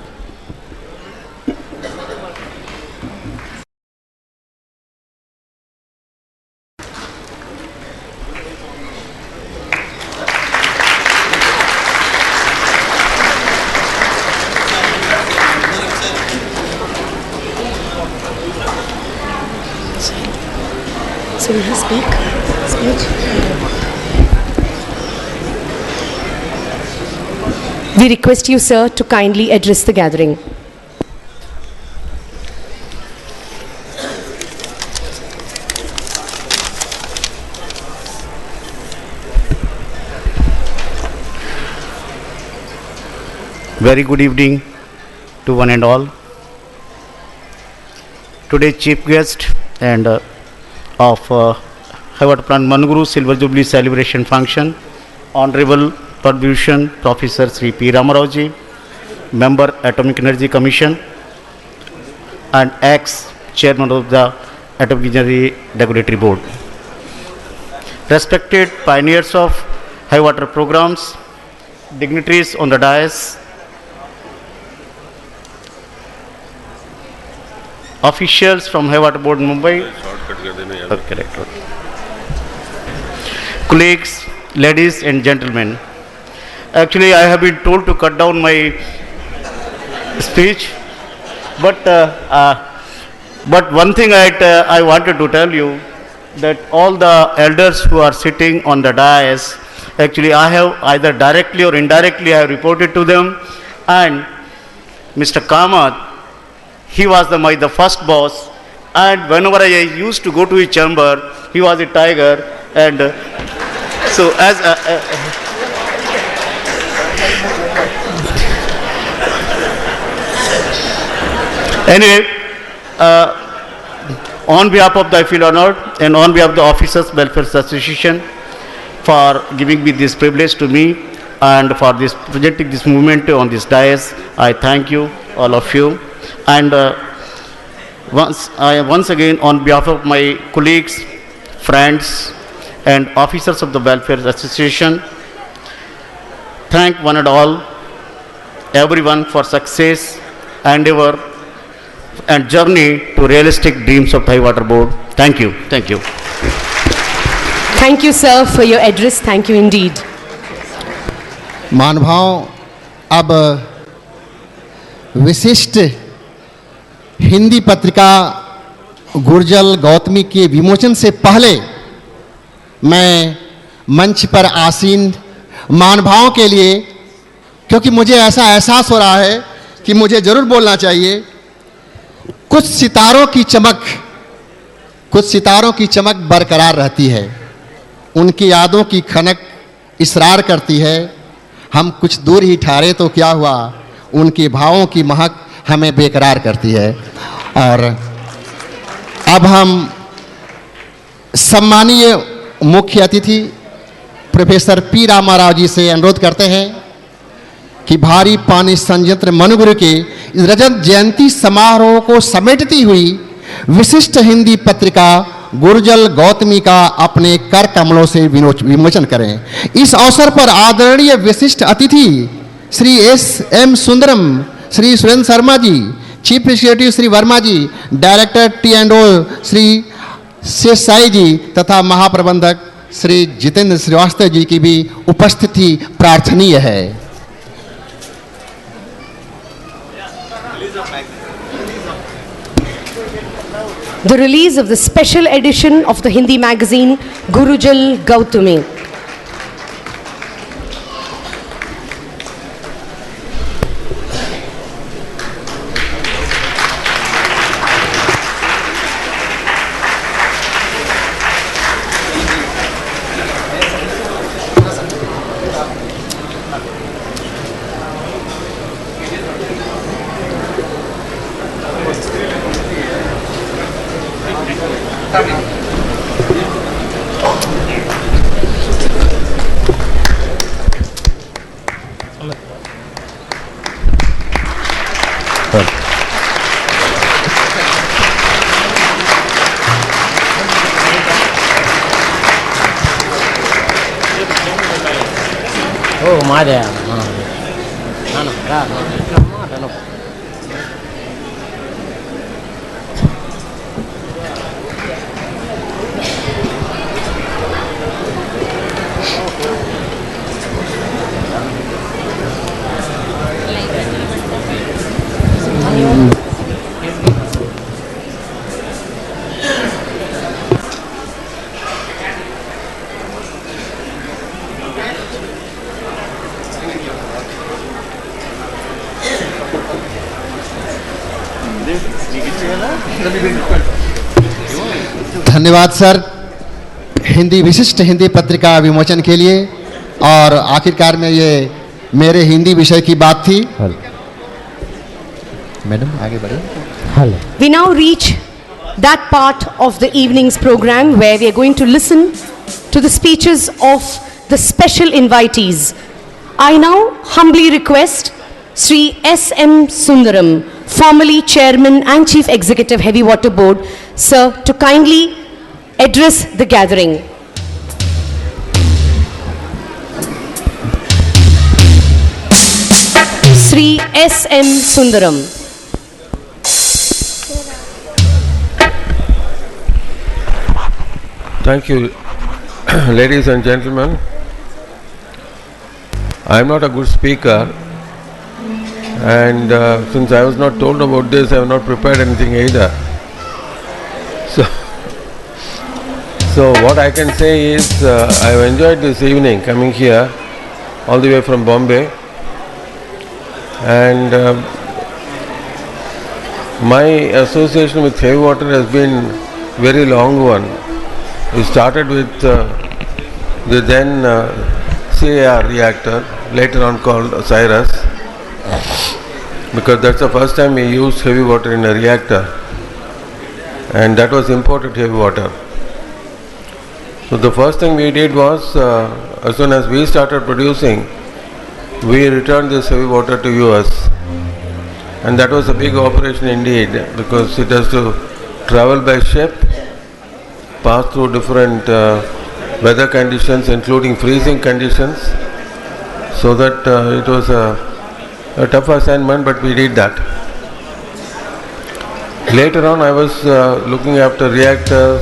So will he speak? Speech? We request you, sir, to kindly address the gathering. Very good evening to one and all. Today's chief guest and of High Water Plant Manuguru Silver Jubilee Celebration Function, Honorable Padbhushan Professor Sri P. Ramarao, Member Atomic Energy Commission and ex-Chairman of the Atomic Energy Regulatory Board. Respected pioneers of high water programs, dignitaries on the dais, officials from High Water Board Mumbai, colleagues, ladies and gentlemen. Actually, I have been told to cut down my speech, but one thing I wanted to tell you that all the elders who are sitting on the dais, actually I have either directly or indirectly I have reported to them, and Mr. Kamath, he was the first boss, and whenever I used to go to his chamber, he was a tiger, and so as anyway, on behalf of the I feel honored and on behalf of the Officers Welfare Association for giving me this privilege to me and for this presenting this movement on this dais, I thank you, all of you. And once again, on behalf of my colleagues, friends, and officers of the Welfare Association, thank one and all, everyone for success, endeavor, and journey to realistic dreams of High Water Board. Thank you. Thank you. Thank you, sir, for your address. Thank you indeed. मानभाव अब विशिष्ट हिंदी पत्रिका गुर्जल गौतमी के विमोचन से पहले मैं मंच पर आसीन महानुभावों के लिए, क्योंकि मुझे ऐसा एहसास हो रहा है कि मुझे जरूर बोलना चाहिए, कुछ सितारों की चमक बरकरार रहती है, उनकी यादों की खनक इसरार करती है। हम कुछ दूर ही ठहरे तो क्या हुआ, उनके भावों की महक हमें बेकरार करती है। और अब हम सम्मानीय मुख्य अतिथि प्रोफेसर पी रामाराव जी से अनुरोध करते हैं कि भारी पानी संयंत्र मनुगुरु के रजत जयंती समारोह को समेटती हुई विशिष्ट हिंदी पत्रिका गुर्जल गौतमी का अपने कर कमलों से विमोचन करें। इस अवसर पर आदरणीय विशिष्ट अतिथि Shri M Sundaram, Shri Surendra Sharma ji, chief executive Shri Verma जी, डायरेक्टर T&O श्री शेषसाई जी तथा महाप्रबंधक श्री जितेंद्र श्रीवास्तव जी की भी उपस्थिति प्रार्थनीय है। The release of the special edition of the Hindi magazine Gurujal Gautami. Oh, my dear. धन्यवाद सर हिंदी विशिष्ट हिंदी पत्रिका विमोचन के लिए। और आखिरकार में ये मेरे हिंदी विषय की बात थी। मैडम आगे बढ़िए। We now reach that part of the evening's program where we are going to listen to the speeches of the special invitees. I now humbly request Sri S.M. Sundaram, formerly Chairman and Chief Executive Heavy Water Board, sir, to kindly address the gathering. Sri S.M. Sundaram. Thank you, ladies and gentlemen. I am not a good speaker, and since I was not told about this, I have not prepared anything either. So what I can say is I have enjoyed this evening coming here all the way from Bombay, and my association with heavy water has been very long one. We started with the then CAR reactor, later on called Cyrus, because that's the first time we used heavy water in a reactor, and that was imported heavy water. So the first thing we did was, as soon as we started producing, we returned this heavy water to US, and that was a big operation indeed, because it has to travel by ship, pass through different weather conditions including freezing conditions, so that it was a tough assignment, but we did that. Later on I was looking after reactors,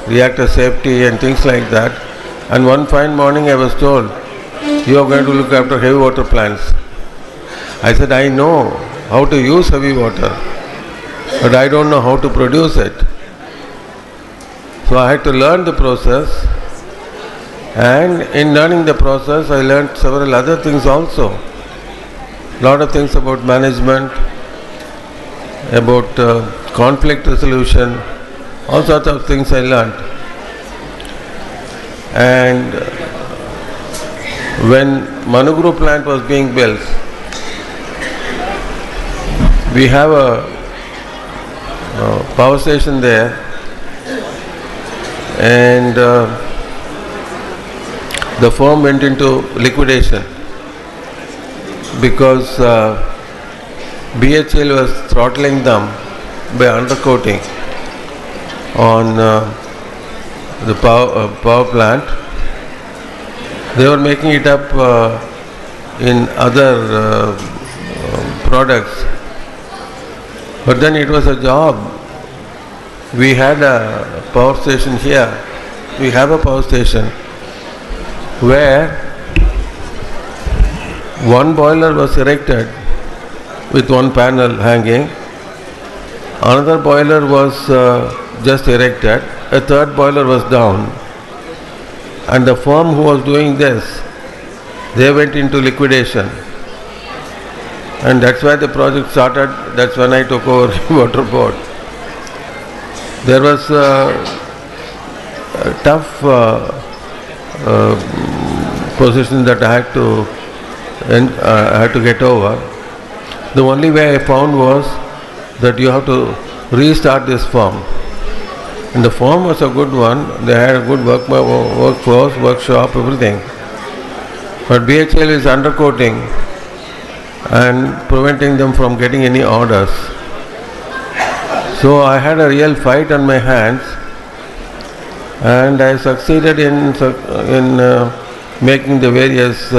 reactor safety and things like that, and one fine morning I was told, you are going to look after heavy water plants. I said, I know how to use heavy water, but I don't know how to produce it. So I had to learn the process, and in learning the process I learned several other things also. Lot of things about management, about conflict resolution, all sorts of things I learned. And when Manuguru plant was being built, we have a power station there, and the firm went into liquidation because BHL was throttling them by undercoating on the power plant. They were making it up in other products, but then it was a job. We had a power station here. We have a power station where one boiler was erected with one panel hanging, another boiler was just erected, a third boiler was down, and the firm who was doing this, they went into liquidation, and that's why the project started. That's when I took over water board. There was a tough position that I had to get over. The only way I found was that you have to restart this firm. And the firm was a good one. They had a good workforce, workshop, everything. But BHL is undercoating and preventing them from getting any orders. So I had a real fight on my hands, and I succeeded in making the various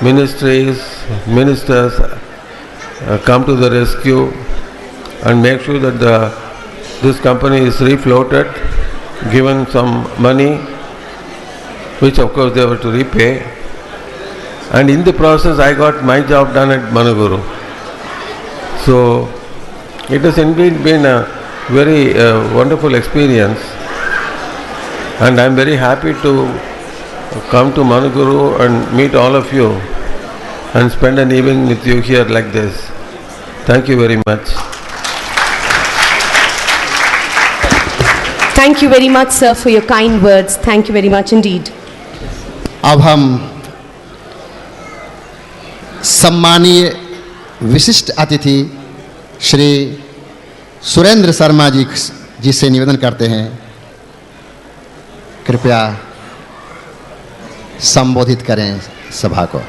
ministers come to the rescue and make sure that this company is refloated, given some money, which of course they were to repay. And in the process I got my job done at Manuguru. So it has indeed been a very wonderful experience, and I am very happy to come to Manuguru and meet all of you and spend an evening with you here like this. Thank you very much. Thank you very much, sir, for your kind words. Thank you very much indeed. अब हम सम्मानीय विशिष्ट अतिथि श्री सुरेंद्र शर्मा जी से निवेदन करते हैं, कृपया संबोधित करें सभा को।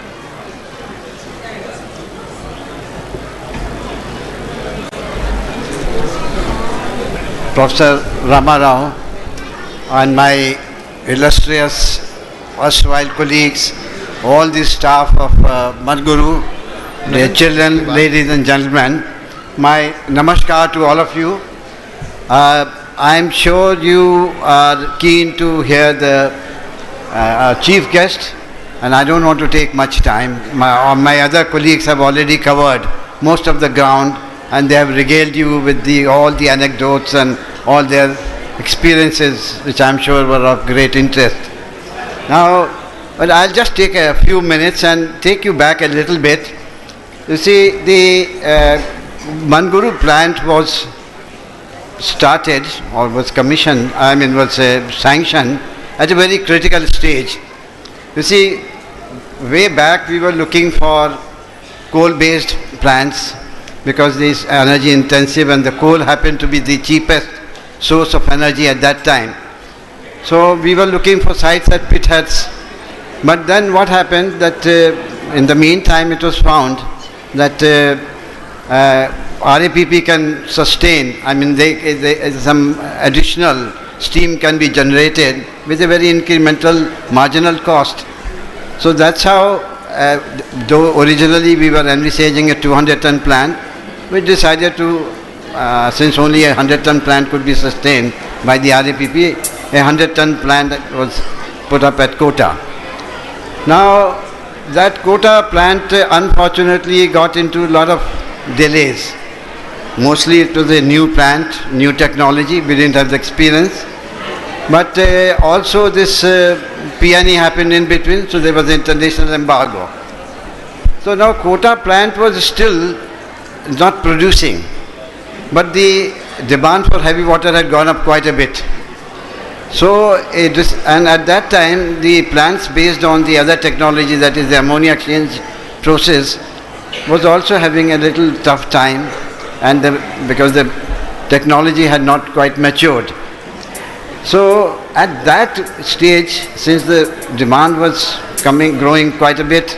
Professor Ramarao and my illustrious erstwhile colleagues, all the staff of Madguru, their children, ladies and gentlemen, my namaskar to all of you. I am sure you are keen to hear the chief guest, and I don't want to take much time. My other colleagues have already covered most of the ground, and they have regaled you with all the anecdotes and all their experiences, which I'm sure were of great interest. Now, well, I'll just take a few minutes and take you back a little bit. You see, the Manguru plant was started or was commissioned, was sanctioned at a very critical stage. You see, way back we were looking for coal-based plants because it is energy intensive and the coal happened to be the cheapest source of energy at that time. So we were looking for sites at pit heads. But then what happened that in the meantime it was found that RAPP can sustain, some additional steam can be generated with a very incremental marginal cost. So that's how, though originally we were envisaging a 200-ton plant, we decided to, since only a 100-ton plant could be sustained by the RAPP, a 100-ton plant was put up at Kota. Now, that Kota plant unfortunately got into a lot of delays. Mostly it was a new plant, new technology, we didn't have the experience. But also this PNE happened in between, so there was an international embargo. So now Kota plant was still not producing, but the demand for heavy water had gone up quite a bit. So, and at that time the plants based on the other technology, that is the ammonia exchange process, was also having a little tough time, and because the technology had not quite matured. So at that stage, since the demand was growing quite a bit,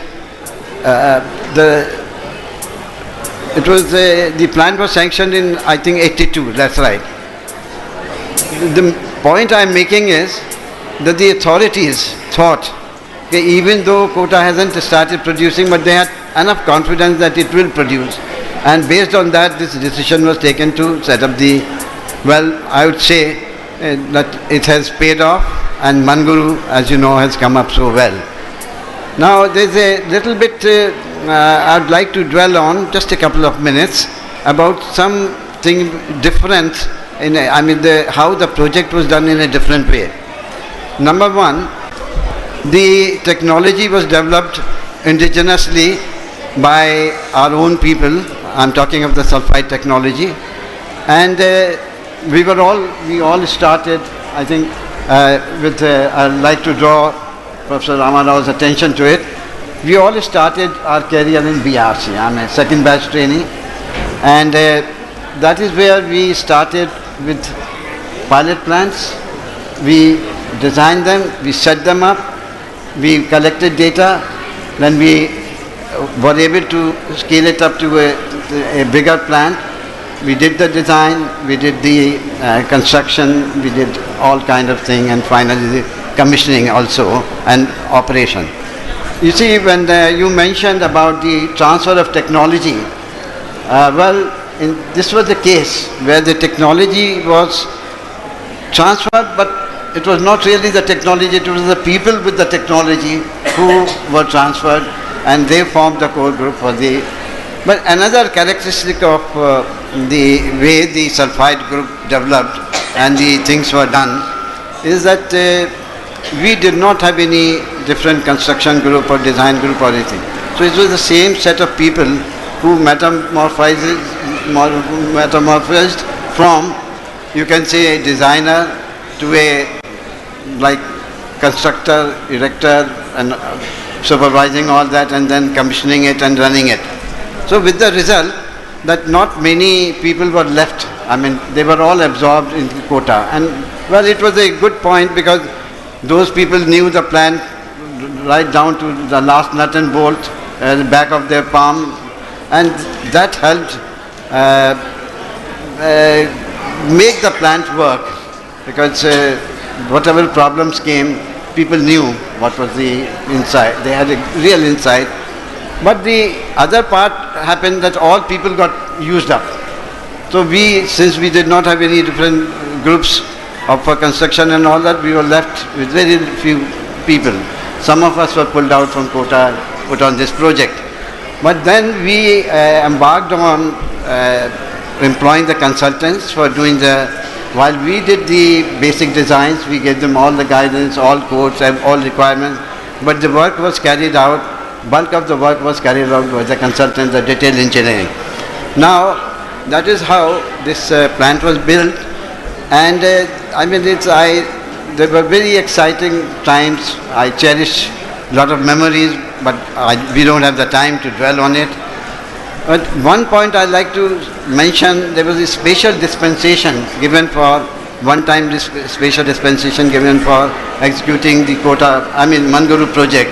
the plant was sanctioned in, I think, 82, that's right. The point I am making is that the authorities thought, even though Kota hasn't started producing, but they had enough confidence that it will produce. And based on that, this decision was taken to set up the, well, I would say that it has paid off, and Manguru, as you know, has come up so well. Now, there's a little bit I would like to dwell on, just a couple of minutes, about something different, how the project was done in a different way. Number one, the technology was developed indigenously by our own people. I'm talking of the sulfide technology, and we all started, I think, I'd like to draw Professor Ramarao's attention to it. We all started our career in BRC. I'm a second batch trainee, and that is where we started with pilot plants. We designed them, we set them up, we collected data, then we were able to scale it up to a bigger plant. We did the design, we did the construction, we did all kind of thing, and finally the commissioning also and operation. You see, when you mentioned about the transfer of technology, this was the case where the technology was transferred, but it was not really the technology, it was the people with the technology who were transferred, and they formed the core group for the. But another characteristic of the way the sulfide group developed and the things were done is that we did not have any different construction group or design group or anything. So it was the same set of people who metamorphosed from, you can say, a designer, to a like constructor, erector, and supervising all that, and then commissioning it and running it. So with the result that not many people were left. I mean, they were all absorbed in the quota. And well, it was a good point because those people knew the plan right down to the last nut and bolt at the back of their palm, and that helped make the plant work, because whatever problems came, people knew what was the insight. They had a real insight. But the other part happened that all people got used up. So since we did not have any different groups for construction and all that, we were left with very few people. Some of us were pulled out from quota, put on this project. But then we embarked on employing the consultants for doing while we did the basic designs, we gave them all the guidance, all codes, all requirements, but the work was carried out, bulk of the work was carried out by the consultants, the detail engineering. Now, that is how this plant was built, and I mean, they were very exciting times. I cherish a lot of memories, but we don't have the time to dwell on it. But one point I'd like to mention, there was a special dispensation given for, one-time special dispensation given for executing the Manguru project.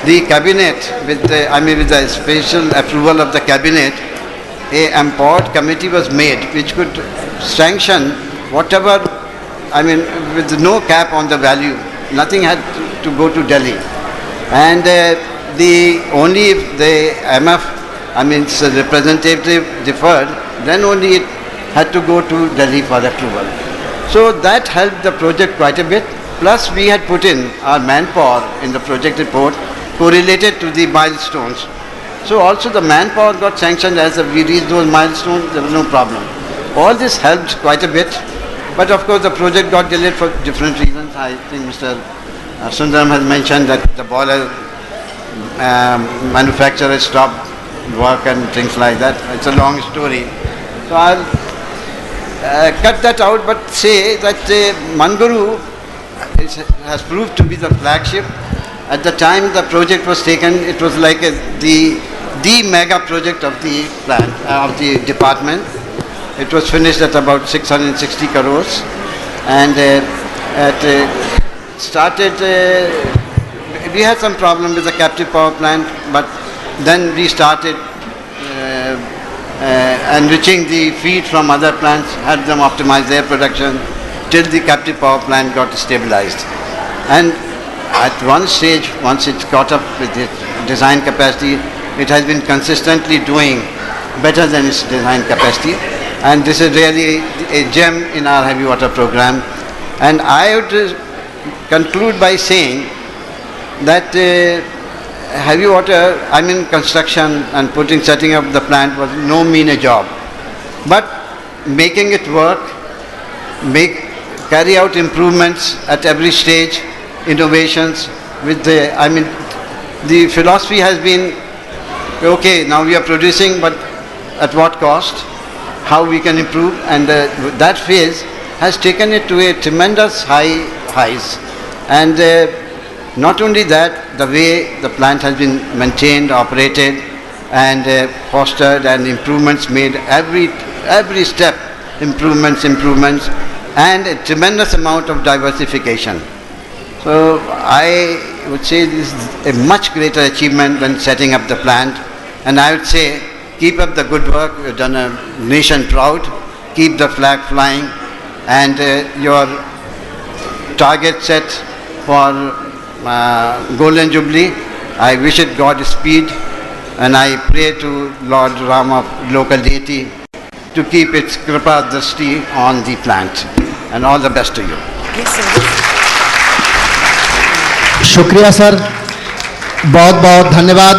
The cabinet, with the special approval of the cabinet, a MPOD committee was made which could sanction whatever, with no cap on the value. Nothing had to go to Delhi. And only if the MF, representative deferred, then only it had to go to Delhi for approval. So that helped the project quite a bit. Plus we had put in our manpower in the project report correlated to the milestones. So also the manpower got sanctioned as we reached those milestones, there was no problem. All this helped quite a bit. But of course the project got delayed for different reasons. I think Mr. Sundaram has mentioned that the boiler manufacturer stopped work and things like that. It's a long story. So I'll cut that out, but say that Manguru has proved to be the flagship. At the time the project was taken, it was like the mega project of the plant, of the department. It was finished at about 660 crores, and we had some problem with the captive power plant, but then we started enriching the feed from other plants, helped them optimize their production till the captive power plant got stabilized. And at one stage, once it got up with its design capacity, it has been consistently doing better than its design capacity. And this is really a gem in our heavy water program. And I would conclude by saying that heavy water, construction and setting up the plant was no mean a job. But making it work, carry out improvements at every stage, innovations with the philosophy has been, okay, now we are producing, but at what cost? How we can improve? And that phase has taken it to a tremendous highs. And not only that, the way the plant has been maintained, operated, and fostered, and improvements made every step, improvements, and a tremendous amount of diversification. So I would say this is a much greater achievement than setting up the plant. And I would say, keep up the good work. You've done a nation proud. Keep the flag flying, and your target set for Golden Jubilee, I wish it Godspeed, and I pray to Lord Rama, local deity, to keep its kripa drishti on the plant. And all the best to you. शुक्रिया sir, बहुत बहुत धन्यवाद।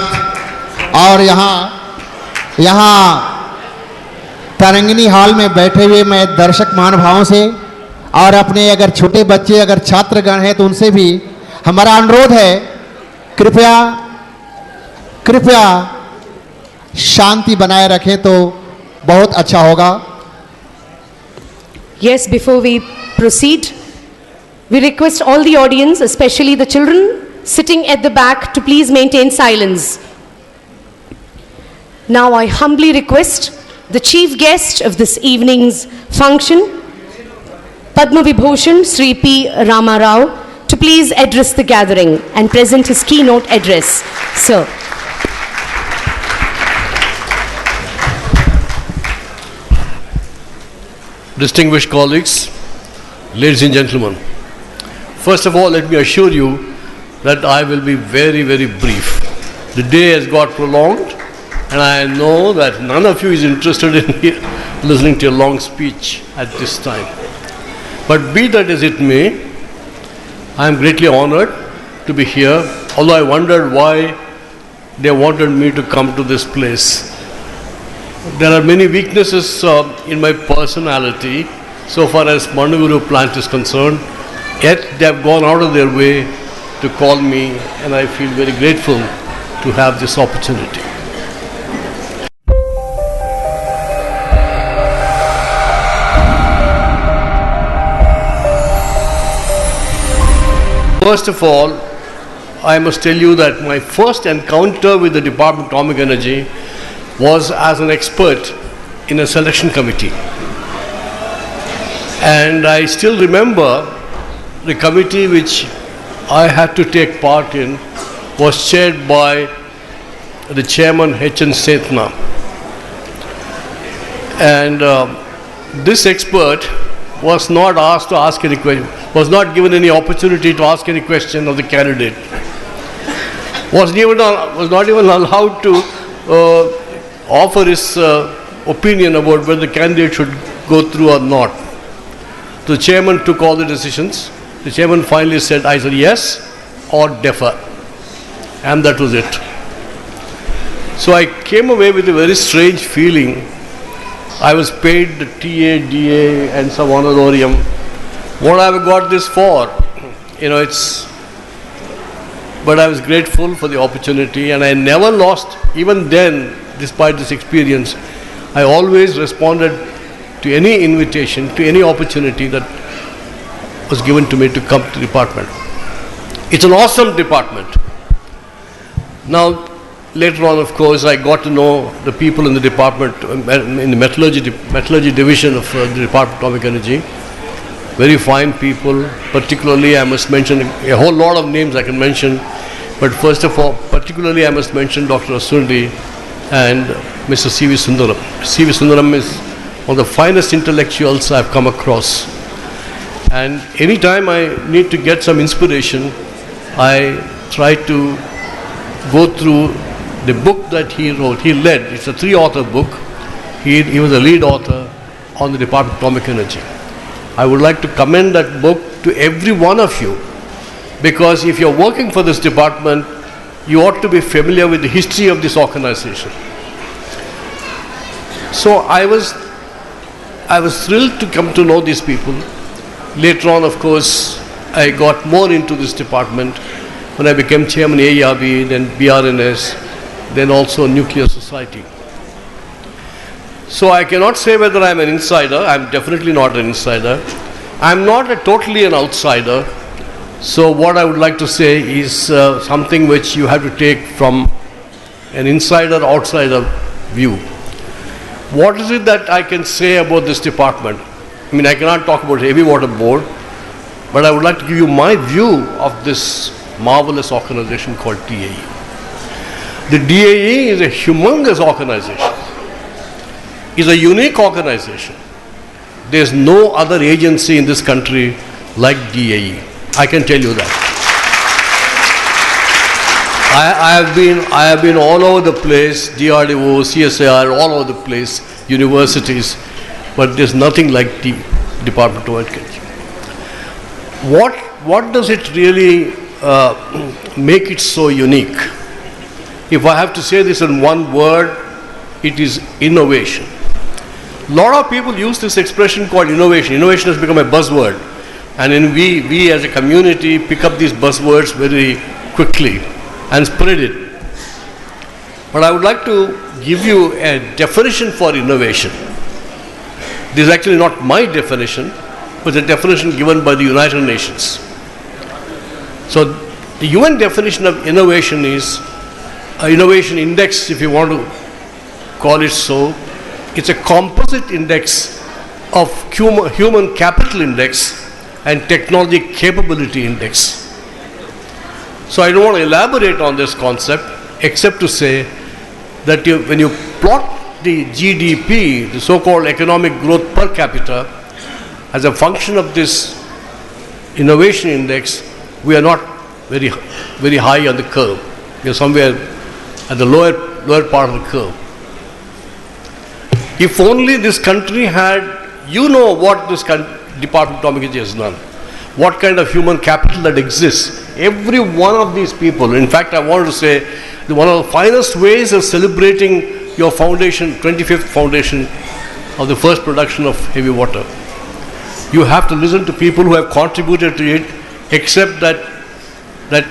और यहाँ Tarangini hall में बैठे हुए मैं दर्शक महानुभावों से और अपने अगर छोटे बच्चे अगर छात्रगण हैं तो उनसे भी हमारा अनुरोध है, कृपया शांति बनाए रखें तो बहुत अच्छा होगा। Yes, before we proceed, We request all the audience, especially the children sitting at the back, to please maintain silence. Now I humbly request the chief guest of this evening's function, Padma Vibhushan Sri P. Rama Rao, to please address the gathering and present his keynote address. Sir. Distinguished colleagues, ladies and gentlemen, first of all, let me assure you that I will be very, very brief. The day has got prolonged, and I know that none of you is interested in listening to a long speech at this time. But be that as it may, I am greatly honored to be here, although I wondered why they wanted me to come to this place. There are many weaknesses in my personality so far as Manuguru plant is concerned, yet they have gone out of their way to call me, and I feel very grateful to have this opportunity. First of all, I must tell you that my first encounter with the Department of Atomic Energy was as an expert in a selection committee. And I still remember the committee which I had to take part in was chaired by the chairman H.N. Setna. And this expert was not asked to ask any question, was not given any opportunity to ask any question of the candidate, was not even allowed to offer his opinion about whether the candidate should go through or not. The chairman took all the decisions. The chairman finally said either yes or defer, and that was it. So I came away with a very strange feeling. I was paid the TA, DA and some honorarium. What have I got this for? But I was grateful for the opportunity, and I never lost, even then, despite this experience, I always responded to any invitation, to any opportunity that was given to me to come to the department. It's an awesome department. Now, later on, of course, I got to know the people in the department, in the metallurgy division of the Department of Atomic Energy. Very fine people, particularly I must mention a whole lot of names I can mention, but first of all, particularly I must mention Dr. Asundi and Mr. C.V. Sundaram. C.V. Sundaram is one of the finest intellectuals I've come across. And anytime I need to get some inspiration, I try to go through the book that he wrote. He led, it's a 3-author book. He was a lead author on the Department of Atomic Energy. I would like to commend that book to every one of you, because if you're working for this department, you ought to be familiar with the history of this organization. So I was thrilled to come to know these people. Later on, of course, I got more into this department when I became chairman AERB, then BRNS, then also Nuclear Society. So I cannot say whether I'm an insider. I'm definitely not an insider. I'm not totally an outsider. So what I would like to say is something which you have to take from an insider-outsider view. What is it that I can say about this department? I mean, I cannot talk about Heavy Water Board, but I would like to give you my view of this marvelous organization called DAE. The DAE is a humongous organization. It's a unique organization. There's no other agency in this country like DAE. I can tell you that. I have been all over the place, DRDO, CSIR, all over the place, universities, but there's nothing like the Department of Energy. What does it really make it so unique? If I have to say this in one word, it is innovation. A lot of people use this expression called innovation. Innovation has become a buzzword, and then we as a community pick up these buzzwords very quickly and spread it. But I would like to give you a definition for innovation. This is actually not my definition. was the definition given by the United Nations. So the UN definition of innovation is innovation index, if you want to call it so. It's a composite index of human capital index and technology capability index. So I don't want to elaborate on this concept except to say that when you plot the GDP, the so-called economic growth per capita, as a function of this innovation index, we are not very high on the curve. We are somewhere at the lower part of the curve. If only this country had, what this Department of Atomic Energy has done, what kind of human capital that exists. Every one of these people, in fact, I wanted to say, one of the finest ways of celebrating your foundation, 25th foundation of the first production of heavy water. You have to listen to people who have contributed to it, except that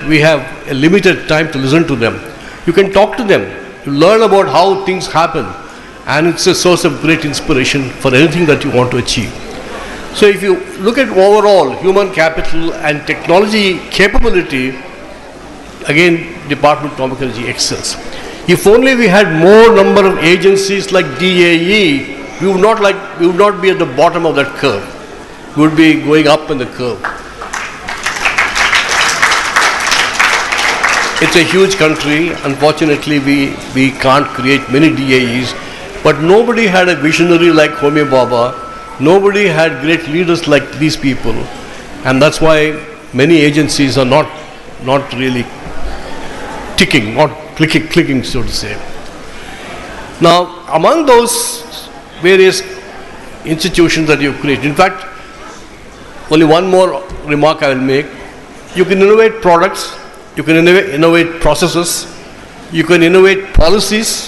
we have a limited time to listen to them. You can talk to them, you learn about how things happen, and it's a source of great inspiration for anything that you want to achieve. So if you look at overall human capital and technology capability, again, Department of Atomic Energy excels. If only we had more number of agencies like DAE, we would not be at the bottom of that curve. We would be going up in the curve. It's a huge country. Unfortunately, we can't create many DAEs, but nobody had a visionary like Homi Bhabha. Nobody had great leaders like these people, and that's why many agencies are not really ticking, not clicking, so to say. Now, among those various institutions that you create, in fact, only one more remark I will make. You can innovate products, you can innovate processes, you can innovate policies.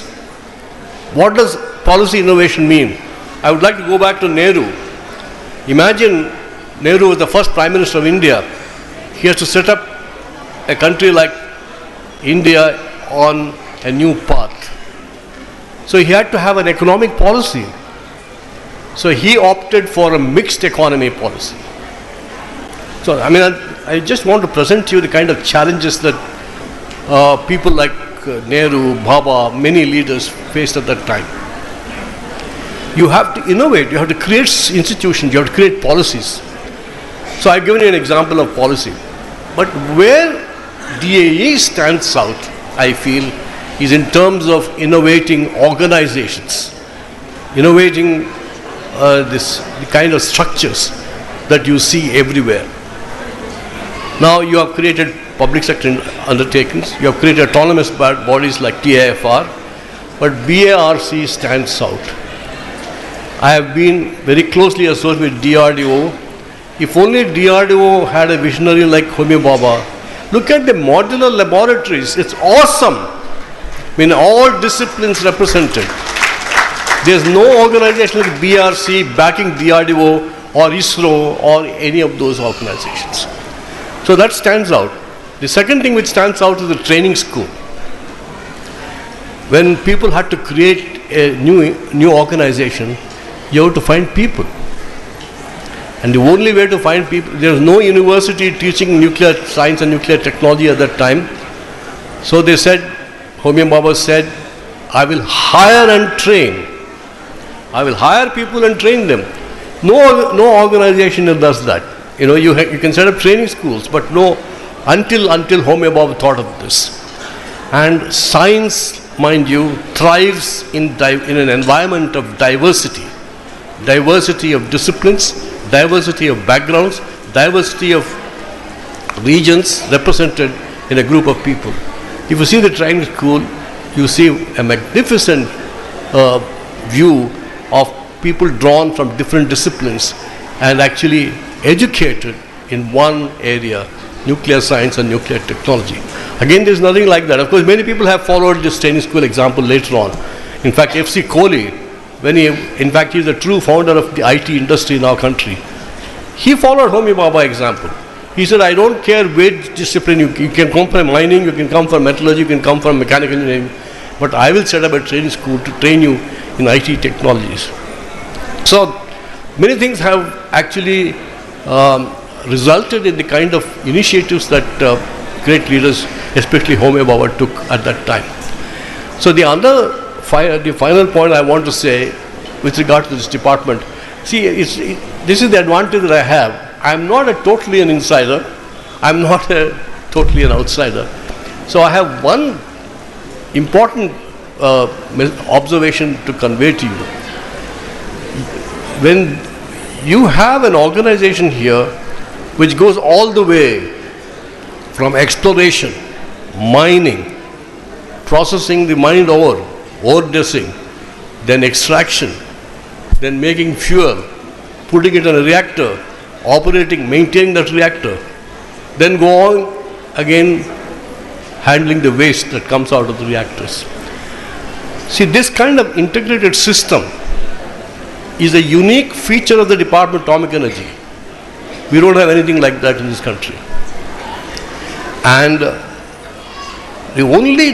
What does policy innovation mean? I would like to go back to Nehru. Imagine Nehru was the first Prime Minister of India. He has to set up a country like India on a new path. So he had to have an economic policy. So he opted for a mixed economy policy. So I just want to present to you the kind of challenges that people like Nehru, Bhabha, many leaders faced at that time. You have to innovate, you have to create institutions, you have to create policies. So I've given you an example of policy. But where DAE stands out, I feel, is in terms of innovating organizations, innovating the kind of structures that you see everywhere. Now you have created public sector undertakings, you have created autonomous bodies like TIFR, but BARC stands out. I have been very closely associated with DRDO. If only DRDO had a visionary like Homi Bhabha. Look at the modular laboratories, it's awesome. All disciplines represented. There's no organization like BRC backing DRDO or ISRO or any of those organizations. So that stands out. The second thing which stands out is the training school. When people had to create a new organization, you have to find people. And the only way to find people, there was no university teaching nuclear science and nuclear technology at that time. So they said, Homi Bhabha said, I will hire and train. I will hire people and train them. No organization does that. You can set up training schools, but no, until Homi Bhabha thought of this. And science, mind you, thrives in an environment of diversity. Diversity of disciplines, diversity of backgrounds, diversity of regions represented in a group of people. If you see the training school, you see a magnificent view of people drawn from different disciplines and actually educated in one area, nuclear science and nuclear technology. Again, there is nothing like that. Of course, many people have followed this training school example later on. In fact, F.C. Kohli, he is the true founder of the IT industry in our country. He followed Homi Bhabha example. He said, I don't care which discipline you can come from mining, you can come from metallurgy, you can come from mechanical engineering, but I will set up a training school to train you in IT technologies. So many things have actually resulted in the kind of initiatives that great leaders, especially Homi Bhabha, took at that time. So the final point I want to say with regard to this department, see, this is the advantage that I have. I am not totally an insider. I am not totally an outsider. So I have one important observation to convey to you. When you have an organization here which goes all the way from exploration, mining, processing the mined ore dressing, then extraction, then making fuel, putting it in a reactor, operating, maintaining that reactor, then go on again handling the waste that comes out of the reactors. See, this kind of integrated system is a unique feature of the Department of Atomic Energy. We don't have anything like that in this country. And the only